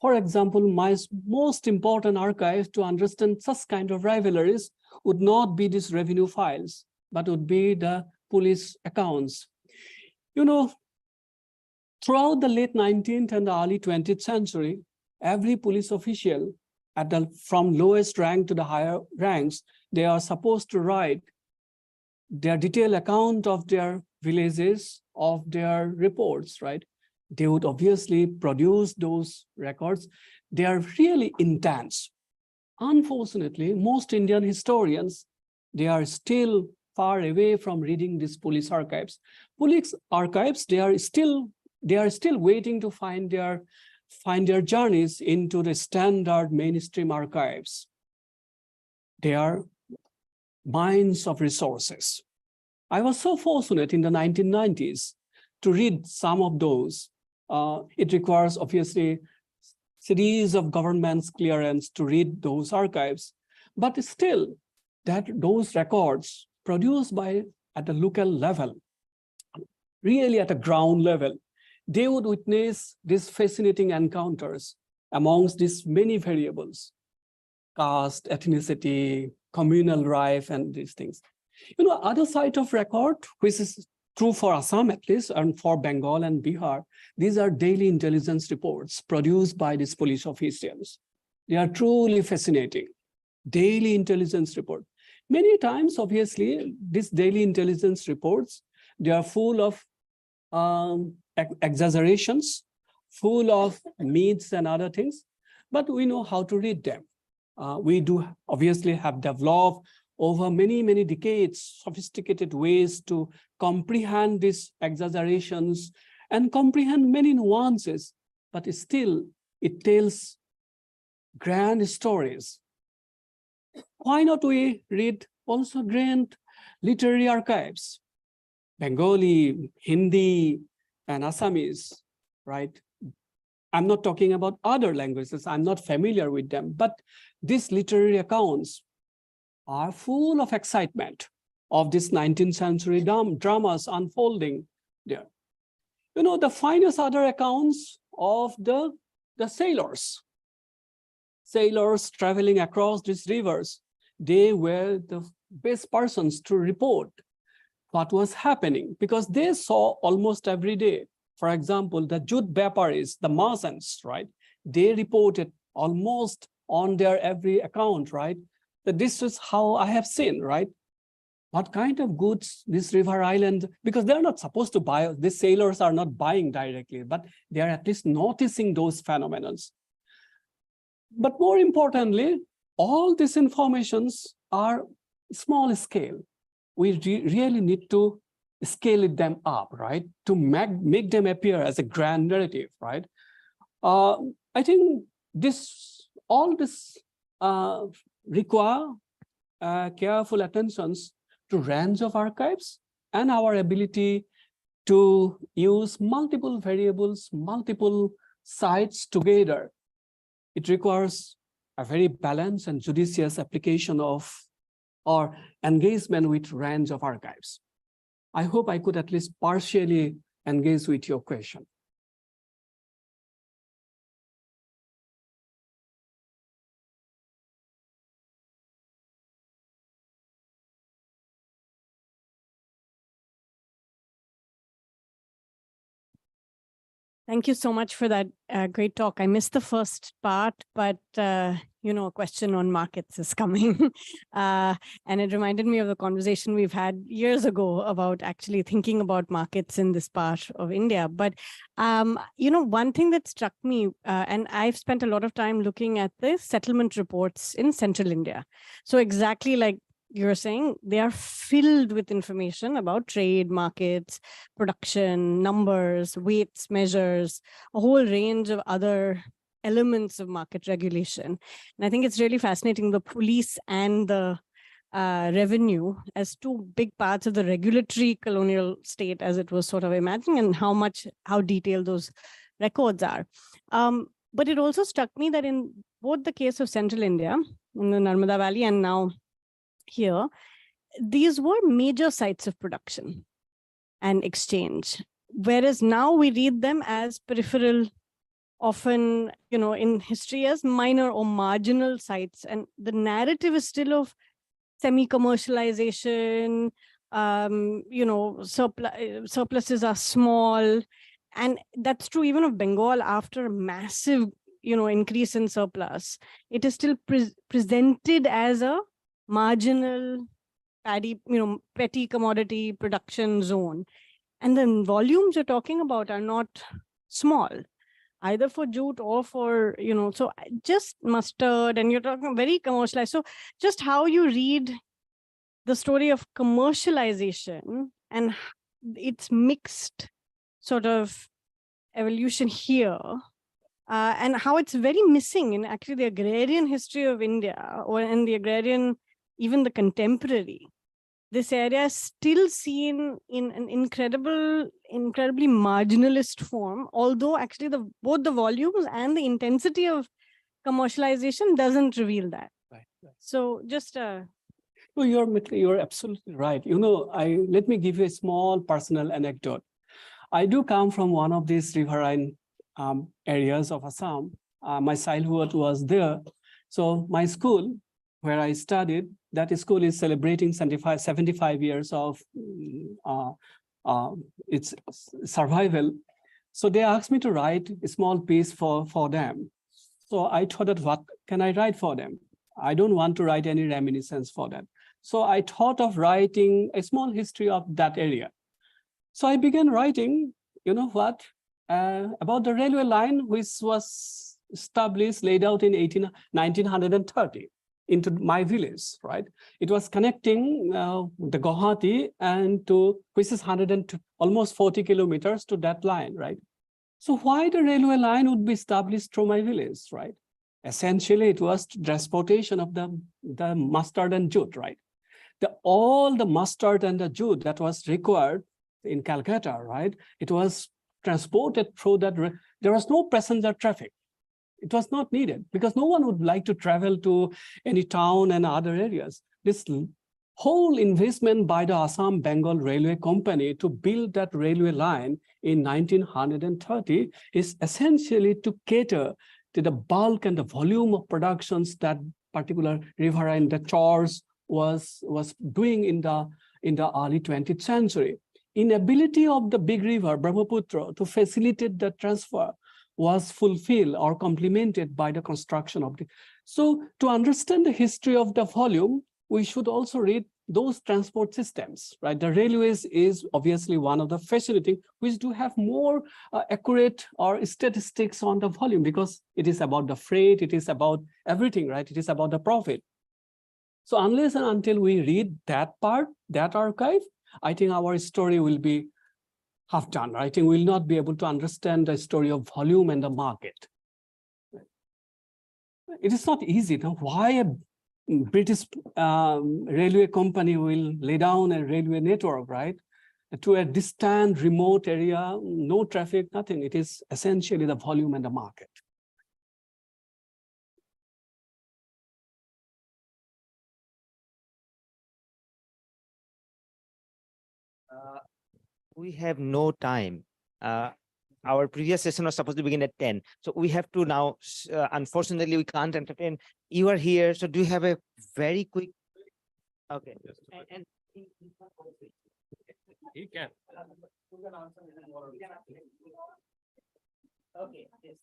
For example, my most important archive to understand such kind of rivalries would not be these revenue files, but would be the police accounts. You know, throughout the late 19th and the early 20th century, every police official from lowest rank to the higher ranks, they are supposed to write their detailed account of their villages, of their reports, right? They would obviously produce those records. They are really intense. Unfortunately, most Indian historians, they are still far away from reading these police archives. Police archives, they are still waiting to find their journeys into the standard mainstream archives. They are mines of resources. I was so fortunate in the 1990s to read some of those. It requires, obviously, series of government's clearance to read those archives, but still, those records produced at the local level, really at a ground level, they would witness these fascinating encounters amongst these many variables, caste, ethnicity, communal life, and these things. You know, other side of record, which is true for Assam at least, and for Bengal and Bihar, these are daily intelligence reports produced by these police officials. They are truly fascinating. Daily intelligence report. Many times, obviously, these daily intelligence reports, they are full of exaggerations, full of myths and other things, but we know how to read them. We do obviously have developed over many, many decades, sophisticated ways to comprehend these exaggerations and comprehend many nuances, but still it tells grand stories. Why not we read also grand literary archives? Bengali, Hindi, and Assamese, right? I'm not talking about other languages. I'm not familiar with them, but these literary accounts are full of excitement of this 19th century dramas unfolding there. You know, the finest other accounts of the sailors traveling across these rivers. They were the best persons to report what was happening because they saw almost every day. For example, the jute Byaparis, the merchants, right? They reported almost on their every account, right? That this is how I have seen, right? What kind of goods this river island, because they're not supposed to buy, these sailors are not buying directly, but they are at least noticing those phenomena. But more importantly, all these informations are small scale. We really need to scale them up, right? To make them appear as a grand narrative, right? I think all this require careful attentions to range of archives and our ability to use multiple variables, multiple sites together. It requires a very balanced and judicious application of or engagement with range of archives. I hope I could at least partially engage with your question. Thank you so much for that great talk. I missed the first part, but you know, a question on markets is coming. And it reminded me of the conversation we've had years ago about actually thinking about markets in this part of India. But, you know, one thing that struck me, and I've spent a lot of time looking at the settlement reports in central India. So exactly like you're saying, they are filled with information about trade, markets, production, numbers, weights, measures, a whole range of other elements of market regulation. And I think it's really fascinating, the police and the revenue as two big parts of the regulatory colonial state as it was sort of imagined, and how detailed those records are. But it also struck me that in both the case of Central India, in the Narmada Valley and now here, these were major sites of production and exchange. Whereas now we read them as peripheral, often, in history as minor or marginal sites. And the narrative is still of semi-commercialization, surpluses are small. And that's true even of Bengal after a massive, increase in surplus. It is still presented as a marginal paddy, petty commodity production zone. And the volumes you're talking about are not small, either for jute or for, so just mustard, and you're talking very commercialized. So just how you read the story of commercialization and its mixed sort of evolution here, and how it's very missing in actually the agrarian history of India, or in the agrarian, even the contemporary. This area is still seen in an incredibly marginalist form, although actually both the volumes and the intensity of commercialization doesn't reveal that. Right. So just No, you're absolutely right. Let me give you a small personal anecdote. I do come from one of these riverine areas of Assam. My childhood was there. So my school, where I studied, that school is celebrating 75 years of its survival. So they asked me to write a small piece for them. So I thought that what can I write for them? I don't want to write any reminiscence for them. So I thought of writing a small history of that area. So I began writing, about the railway line, which was laid out in 1930 into my village, right? It was connecting the Guwahati which is almost 40 kilometers to that line, right? So why the railway line would be established through my village, right? Essentially, it was transportation of the mustard and jute, right? All the mustard and the jute that was required in Calcutta, right? It was transported through that. There was no passenger traffic. It was not needed because no one would like to travel to any town and other areas. This whole investment by the Assam Bengal Railway Company to build that railway line in 1930 is essentially to cater to the bulk and the volume of productions that particular riverine, the chores was doing in the early 20th century. Inability of the big river Brahmaputra to facilitate the transfer was fulfilled or complemented by the construction of the. So to understand the history of the volume, we should also read those transport systems, right? The railways is obviously one of the fascinating, which do have more accurate or statistics on the volume, because it is about the freight, it is about everything, right? It is about the profit. So unless and until we read that part, that archive, I think our story will be half done. I think we'll not be able to understand the story of volume and the market. It is not easy. Now, why a British railway company will lay down a railway network, right? To a distant, remote area, no traffic, nothing. It is essentially the volume and the market. We have no time. Our previous session was supposed to begin at 10. So we have to now, unfortunately, we can't entertain. You are here. So do you have a very quick? Okay. And He can. Okay. Yes.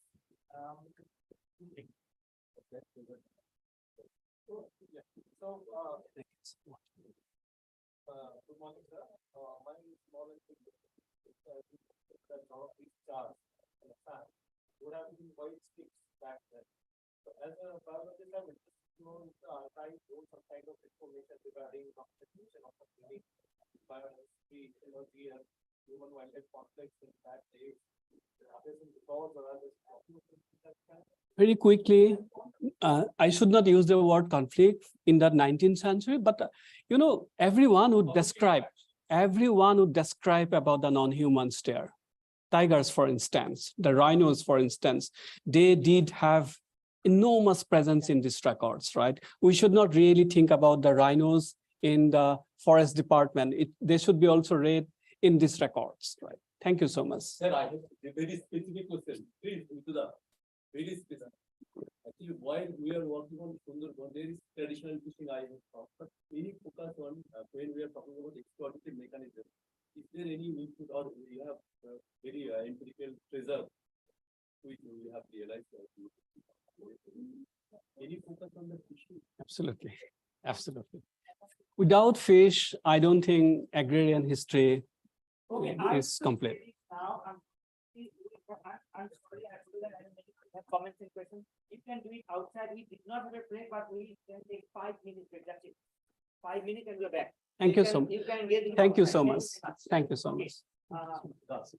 Good morning, sir. My name is Mohan Singh. Would have been white sticks back then. So as a biologist, I'm interested to try to do some kind of information regarding contribution of the biochemistry, energy, and human-wildlife conflicts in that day? Are there some records or are there some Very quickly, I should not use the word conflict in the 19th century, but you know, everyone would describe about the non-human stare. Tigers, for instance, the rhinos, for instance, they did have enormous presence in these records, right? We should not really think about the rhinos in the forest department. They should be also read in these records, right? Thank you so much. Sir, I have a very specific question. Please, into the very specific. Actually, while we are working on Sundarban, there is traditional fishing I have talked, but any focus on when we are talking about exploitative mechanism, is there any input or you have very empirical treasure which we have realized? Any focus on the fishing? Absolutely, absolutely. Without fish, I don't think agrarian history is complete. Now, I'm sorry, I have to do that. I don't have comments and questions. You can do it outside. We did not have a break, but we can take 5 minutes break. That's it. 5 minutes and we're back. Thank you so much. You can engage in Thank you so conversation. much. Thank you so Okay. much.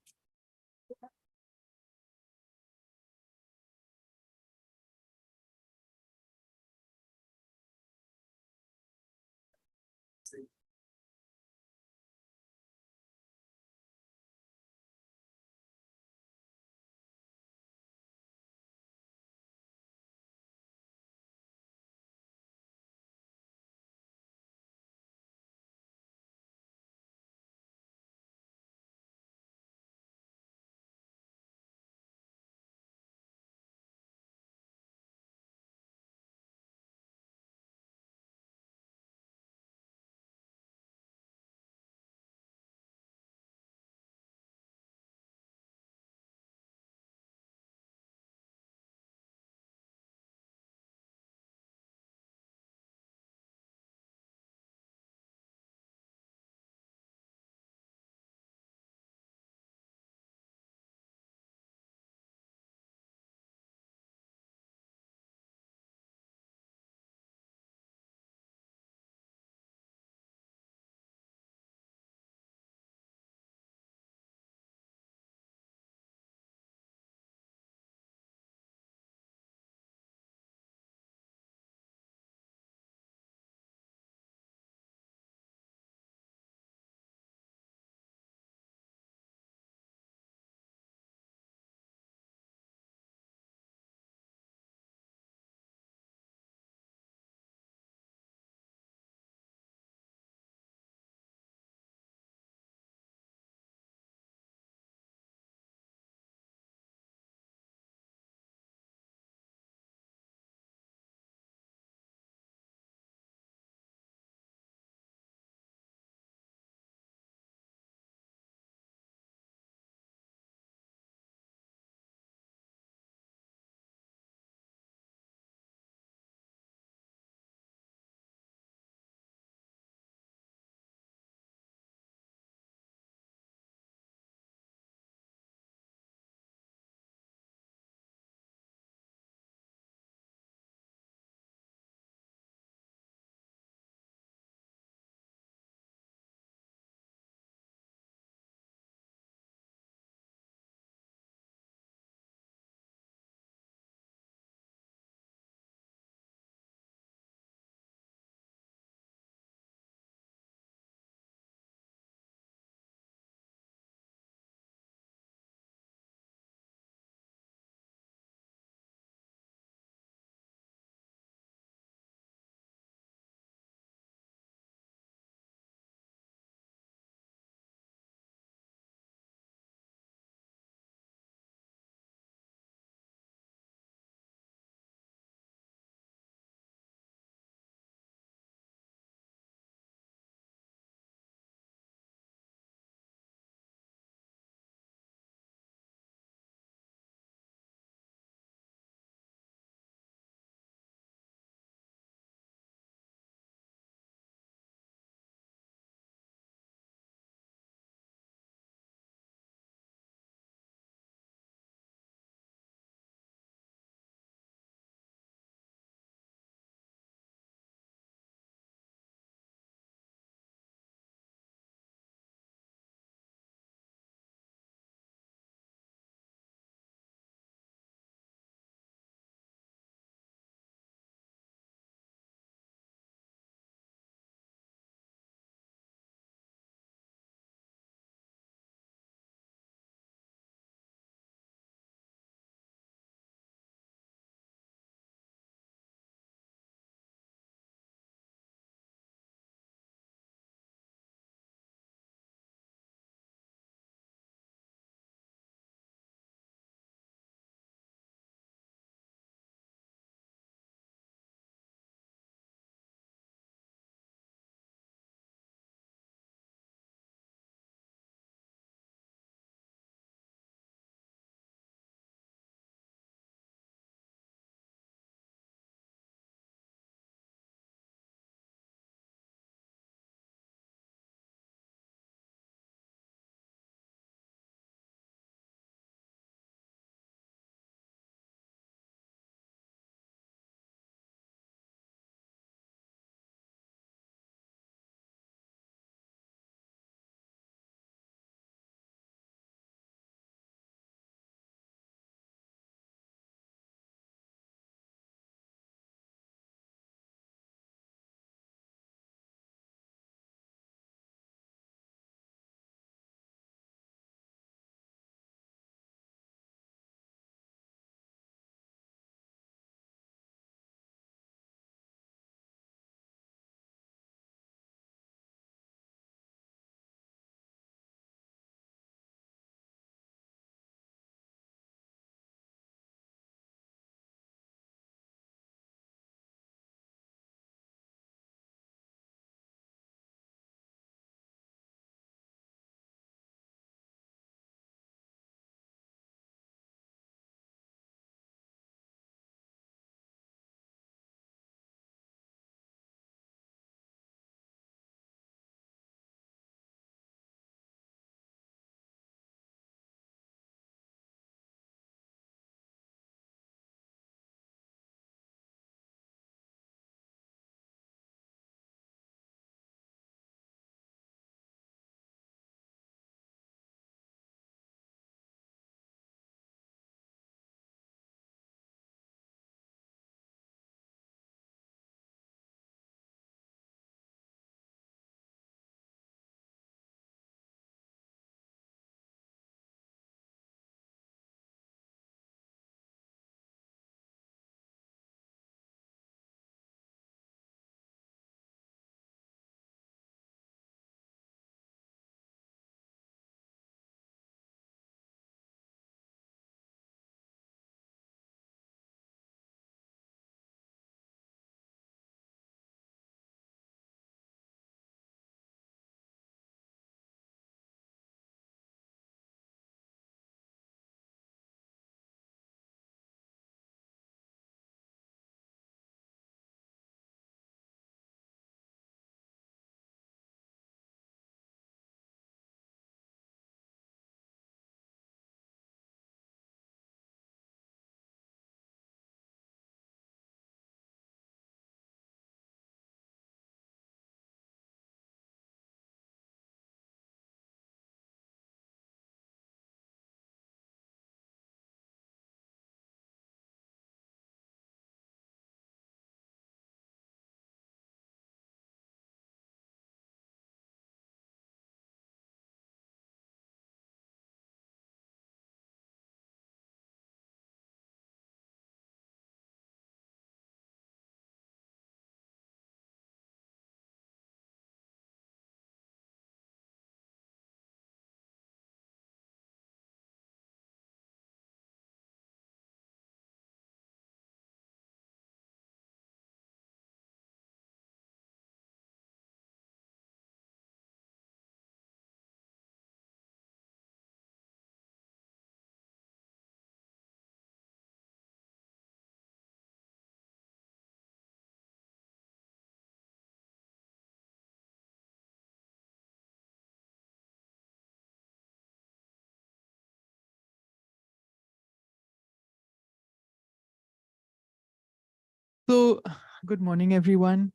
So, good morning, everyone.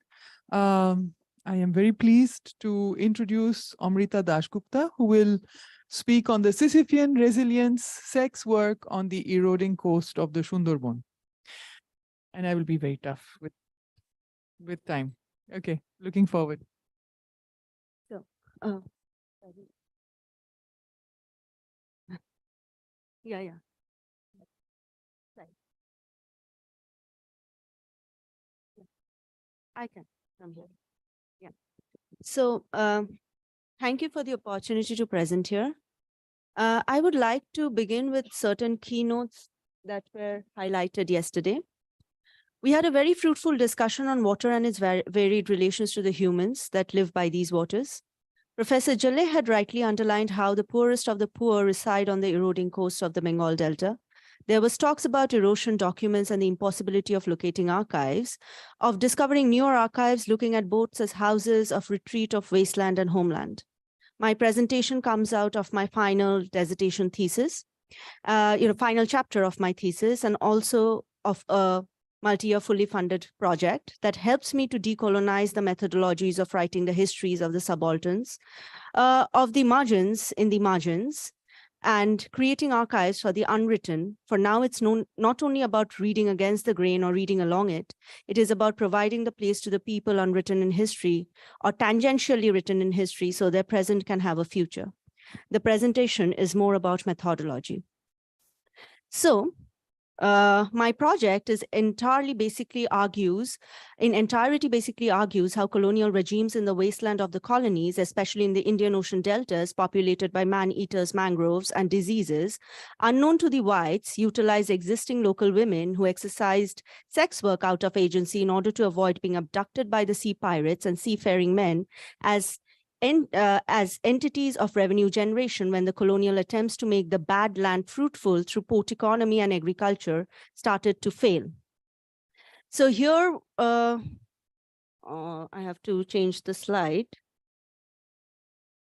I am very pleased to introduce Amrita Dasgupta, who will speak on the Sisyphean resilience sex work on the eroding coast of the Sundarban. And I will be very tough with time. Okay, looking forward. So, yeah. Right. I can from here. Yeah. So, thank you for the opportunity to present here. I would like to begin with certain keynotes that were highlighted yesterday. We had a very fruitful discussion on water and its varied relations to the humans that live by these waters. Professor Jaleh had rightly underlined how the poorest of the poor reside on the eroding coast of the Bengal Delta. There was talks about erosion documents and the impossibility of locating archives, of discovering newer archives, looking at boats as houses of retreat of wasteland and homeland. My presentation comes out of my final dissertation thesis, final chapter of my thesis, and also of a multi-year fully funded project that helps me to decolonize the methodologies of writing the histories of the subalterns, of the margins in the margins, and creating archives for the unwritten. For now, it's not only about reading against the grain or reading along it, it is about providing the place to the people unwritten in history or tangentially written in history so their present can have a future. The presentation is more about methodology. So, my project is entirety basically argues how colonial regimes in the wasteland of the colonies, especially in the Indian Ocean deltas populated by man-eaters, mangroves, and diseases, unknown to the whites, utilized existing local women who exercised sex work out of agency in order to avoid being abducted by the sea pirates and seafaring men as entities of revenue generation when the colonial attempts to make the bad land fruitful through port economy and agriculture started to fail. So here, I have to change the slide.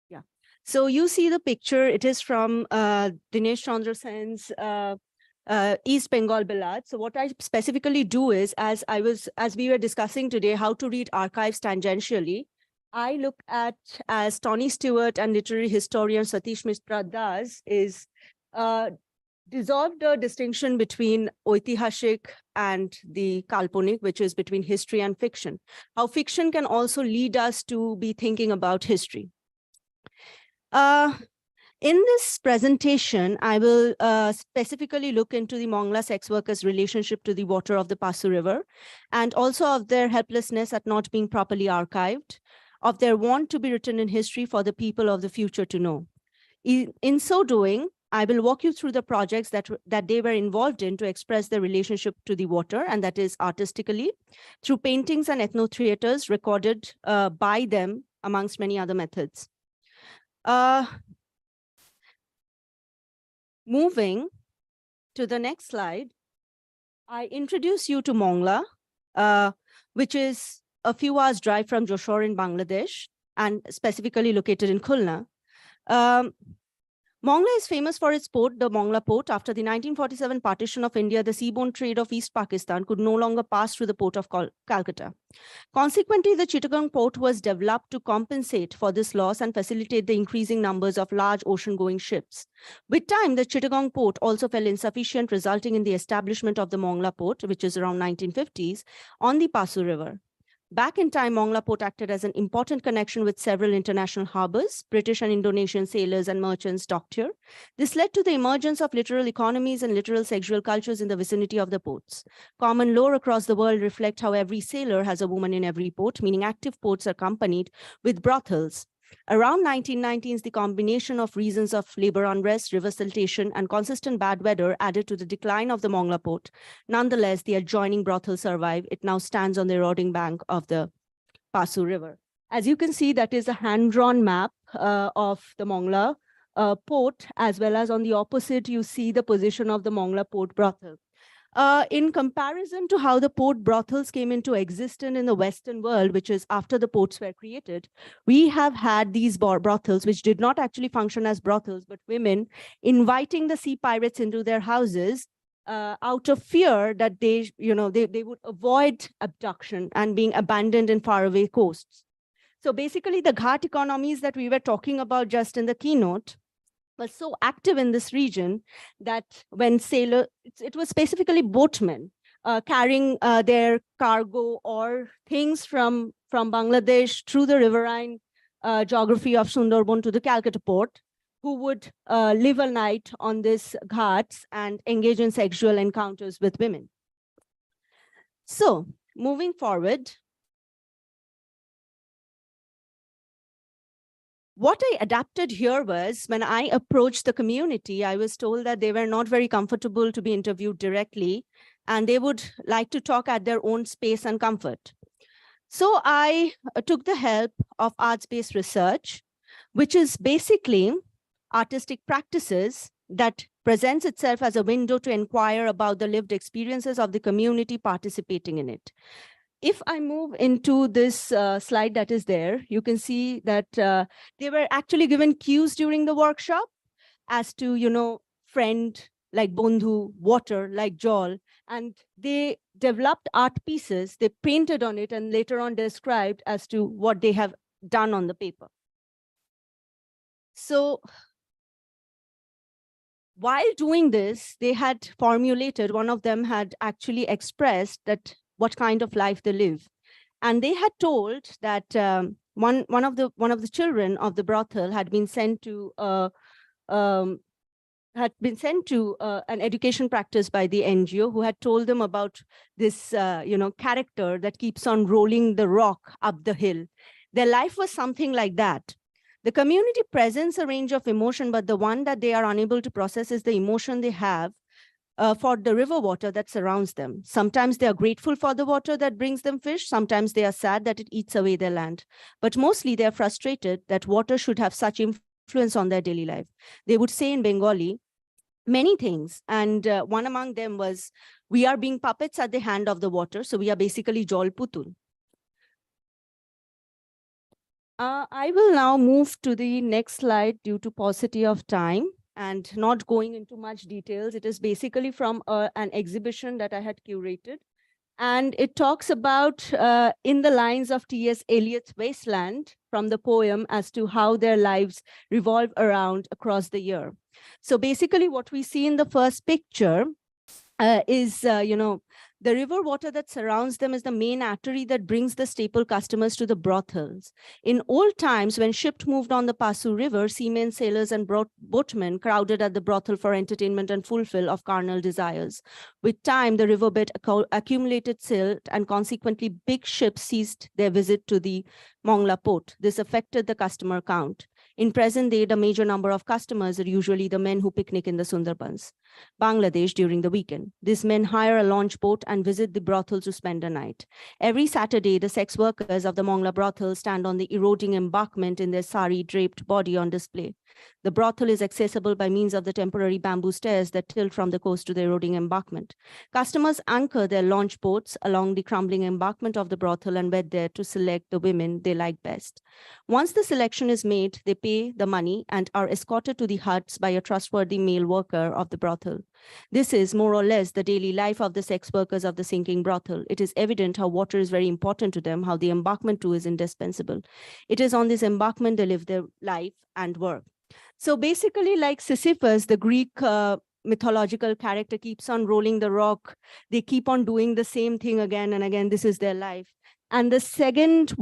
Yeah. So you see the picture. It is from Dinesh Chandra Sen's East Bengal Ballad. So what I specifically do is, as we were discussing today, how to read archives tangentially, I look at, as Tony Stewart and literary historian Satish Mishra does, is dissolve the distinction between oitihashik and the kalponik, which is between history and fiction. How fiction can also lead us to be thinking about history. In this presentation, I will specifically look into the Mongla sex workers' relationship to the water of the Pasu River, and also of their helplessness at not being properly archived, of their want to be written in history for the people of the future to know. In so doing, I will walk you through the projects that they were involved in to express their relationship to the water, and that is artistically, through paintings and ethno-theaters recorded by them, amongst many other methods. Moving to the next slide, I introduce you to Mongla, which is a few hours drive from Jashore in Bangladesh and specifically located in Khulna. Mongla is famous for its port, the Mongla port. After the 1947 partition of India, the seaborne trade of East Pakistan could no longer pass through the port of Calcutta. Consequently, the Chittagong port was developed to compensate for this loss and facilitate the increasing numbers of large ocean-going ships. With time, the Chittagong port also fell insufficient, resulting in the establishment of the Mongla port, which is around 1950s, on the Pasu River. Back in time, Mongla port acted as an important connection with several international harbors. British and Indonesian sailors and merchants docked here. This led to the emergence of littoral economies and littoral sexual cultures in the vicinity of the ports. Common lore across the world reflect how every sailor has a woman in every port, meaning active ports are accompanied with brothels. Around 1990s, the combination of reasons of labor unrest, river siltation, and consistent bad weather added to the decline of the Mongla port. Nonetheless, the adjoining brothel survived. It now stands on the eroding bank of the Pasu River. As you can see, that is a hand-drawn map of the Mongla port, as well as on the opposite, you see the position of the Mongla port brothel. In comparison to how the port brothels came into existence in the Western world, which is after the ports were created, we have had these brothels, which did not actually function as brothels, but women inviting the sea pirates into their houses out of fear that they would avoid abduction and being abandoned in faraway coasts. So basically, the Ghat economies that we were talking about just in the keynote was so active in this region that when it was specifically boatmen carrying their cargo or things from Bangladesh through the riverine geography of Sundarban to the Calcutta port, who would live a night on this ghats and engage in sexual encounters with women. So moving forward, what I adapted here was when I approached the community, I was told that they were not very comfortable to be interviewed directly, and they would like to talk at their own space and comfort. So I took the help of arts-based research, which is basically artistic practices that presents itself as a window to inquire about the lived experiences of the community participating in it. If I move into this slide that is there, you can see that they were actually given cues during the workshop as to, friend like Bondhu, water like Jol, and they developed art pieces, they painted on it and later on described as to what they have done on the paper. So while doing this, they had formulated, one of them had actually expressed that what kind of life they live. And they had told that one of the children of the brothel had been sent to an education practice by the NGO, who had told them about this character that keeps on rolling the rock up the hill. Their life was something like that. The community presents a range of emotion, but the one that they are unable to process is the emotion they have for the river water that surrounds them. Sometimes they are grateful for the water that brings them fish. Sometimes they are sad that it eats away their land. But mostly they are frustrated that water should have such influence on their daily life. They would say in Bengali many things. And one among them was, we are being puppets at the hand of the water. So we are basically Jol Putul. I will now move to the next slide due to paucity of time. And not going into much details, it is basically from an exhibition that I had curated. And it talks about, in the lines of T.S. Eliot's Wasteland, from the poem, as to how their lives revolve around across the year. So basically what we see in the first picture is, the river water that surrounds them is the main artery that brings the staple customers to the brothels. In old times, when ships moved on the Pasu River, seamen, sailors, and boatmen crowded at the brothel for entertainment and fulfill of carnal desires. With time, the riverbed accumulated silt, and consequently, big ships ceased their visit to the Mongla port. This affected the customer count. In present day, the major number of customers are usually the men who picnic in the Sundarbans, Bangladesh, during the weekend. These men hire a launch boat and visit the brothel to spend a night. Every Saturday, the sex workers of the Mongla brothel stand on the eroding embankment in their sari draped body on display. The brothel is accessible by means of the temporary bamboo stairs that tilt from the coast to the eroding embankment. Customers anchor their launch boats along the crumbling embankment of the brothel and wait there to select the women they like best. Once the selection is made, they pay the money and are escorted to the huts by a trustworthy male worker of the brothel. This is more or less the daily life of the sex workers of the sinking brothel. It is evident how water is very important to them, how the embankment too is indispensable. It is on this embankment they live their life and work. So basically, like Sisyphus, the Greek mythological character keeps on rolling the rock. They keep on doing the same thing again and again. This is their life. And the second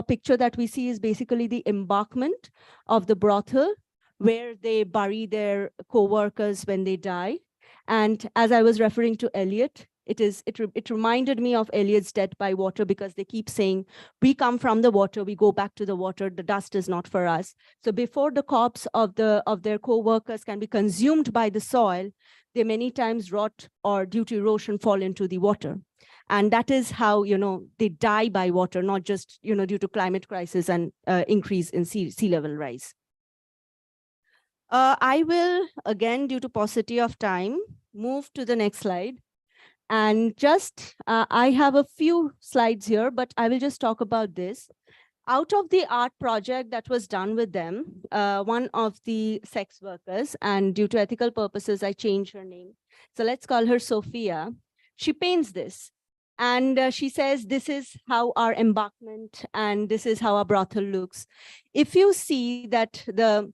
picture that we see is basically the embankment of the brothel, where they bury their co-workers when they die. And as I was referring to Eliot, it reminded me of Eliot's Death by Water, because they keep saying, we come from the water, we go back to the water, the dust is not for us. So before the corpse of their co-workers can be consumed by the soil, they many times rot or due to erosion fall into the water. And that is how, they die by water, not just, due to climate crisis and increase in sea level rise. I will, again, due to paucity of time, move to the next slide. And just, I have a few slides here, but I will just talk about this. out of the art project that was done with them, one of the sex workers, and due to ethical purposes, I changed her name. So let's call her Sophia. She paints this. And she says, this is how our embankment and this is how our brothel looks. If you see that the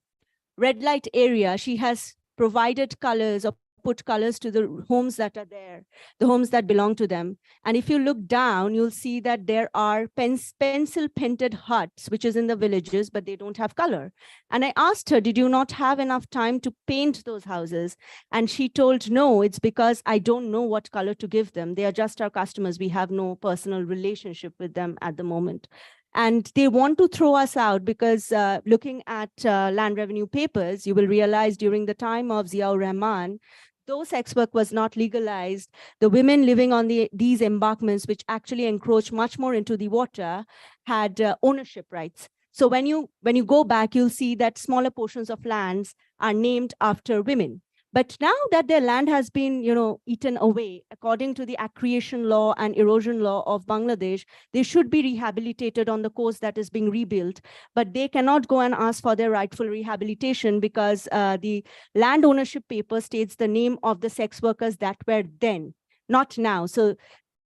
red light area, she has provided colors or put colors to the homes that are there, the homes that belong to them. And if you look down, you'll see that there are pencil painted huts, which is in the villages, but they don't have color. And I asked her, did you not have enough time to paint those houses? And she told, no, it's because I don't know what color to give them. They are just our customers. We have no personal relationship with them at the moment. And they want to throw us out because looking at land revenue papers, you will realize during the time of Ziaur Rahman, though sex work was not legalized, the women living on these embankments, which actually encroach much more into the water, had ownership rights. So when you go back, you'll see that smaller portions of lands are named after women. But now that their land has been, eaten away, according to the accretion law and erosion law of Bangladesh, they should be rehabilitated on the coast that is being rebuilt. But they cannot go and ask for their rightful rehabilitation because the land ownership paper states the name of the sex workers that were then, not now. So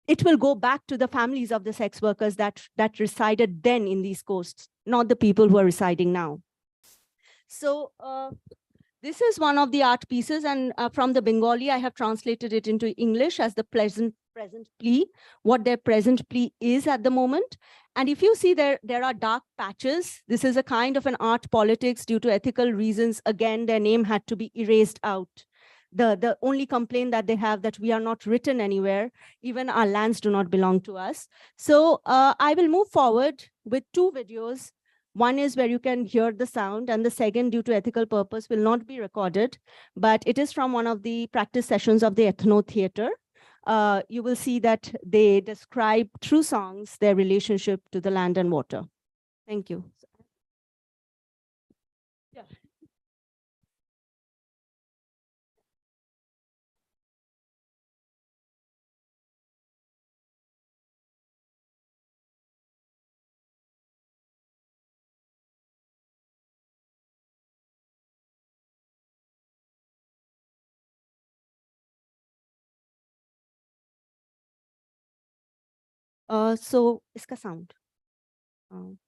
it will go back to the families of the sex workers that resided then in these coasts, not the people who are residing now. So this is one of the art pieces, and from the Bengali, I have translated it into English as the present plea, what their present plea is at the moment. And if you see there are dark patches. This is a kind of an art politics due to ethical reasons. Again, their name had to be erased out. The only complaint that they have that we are not written anywhere, even our lands do not belong to us. So I will move forward with two videos. One is where you can hear the sound, and the second, due to ethical purpose, will not be recorded, but it is from one of the practice sessions of the Ethno Theater. You will see that they describe through songs their relationship to the land and water. Thank you. Yeah. So, iska sound. Sound.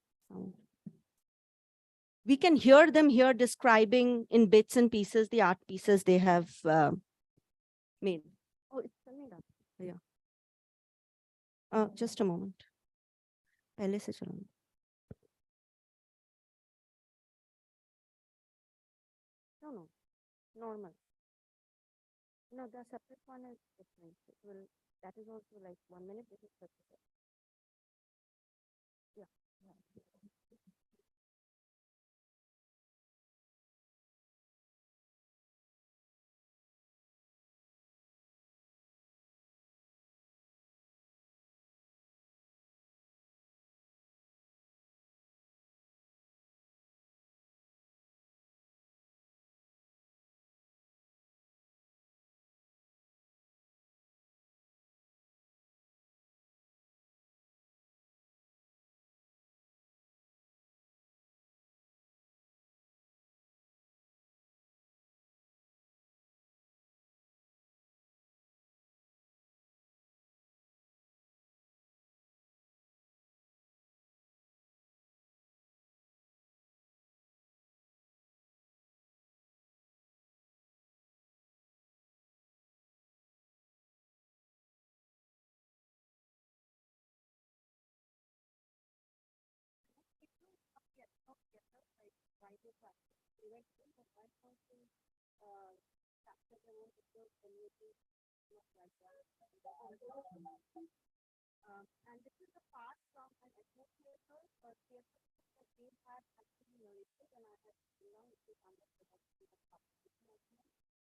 We can hear them here describing in bits and pieces the art pieces they have made. Oh, it's coming up. Yeah. Just a moment. पहले से चलाऊं. No, normal. No, the separate one is different. That is also like 1 minute. This is 30 seconds. Yeah. And this is a part from an Anthropocene theater that they had actually narrated, and I have learned it under the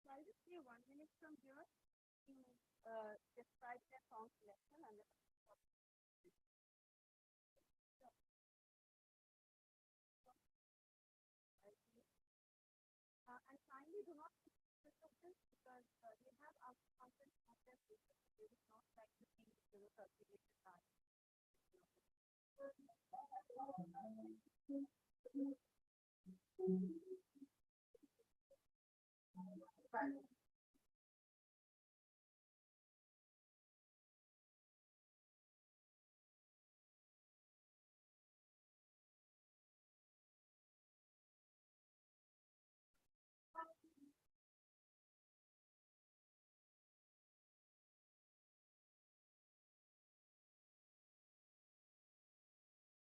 So I'll just play 1 minute from here to describe their song selection and and finally, do not because they have our content of their paper. They would not like to see circulated art. Right.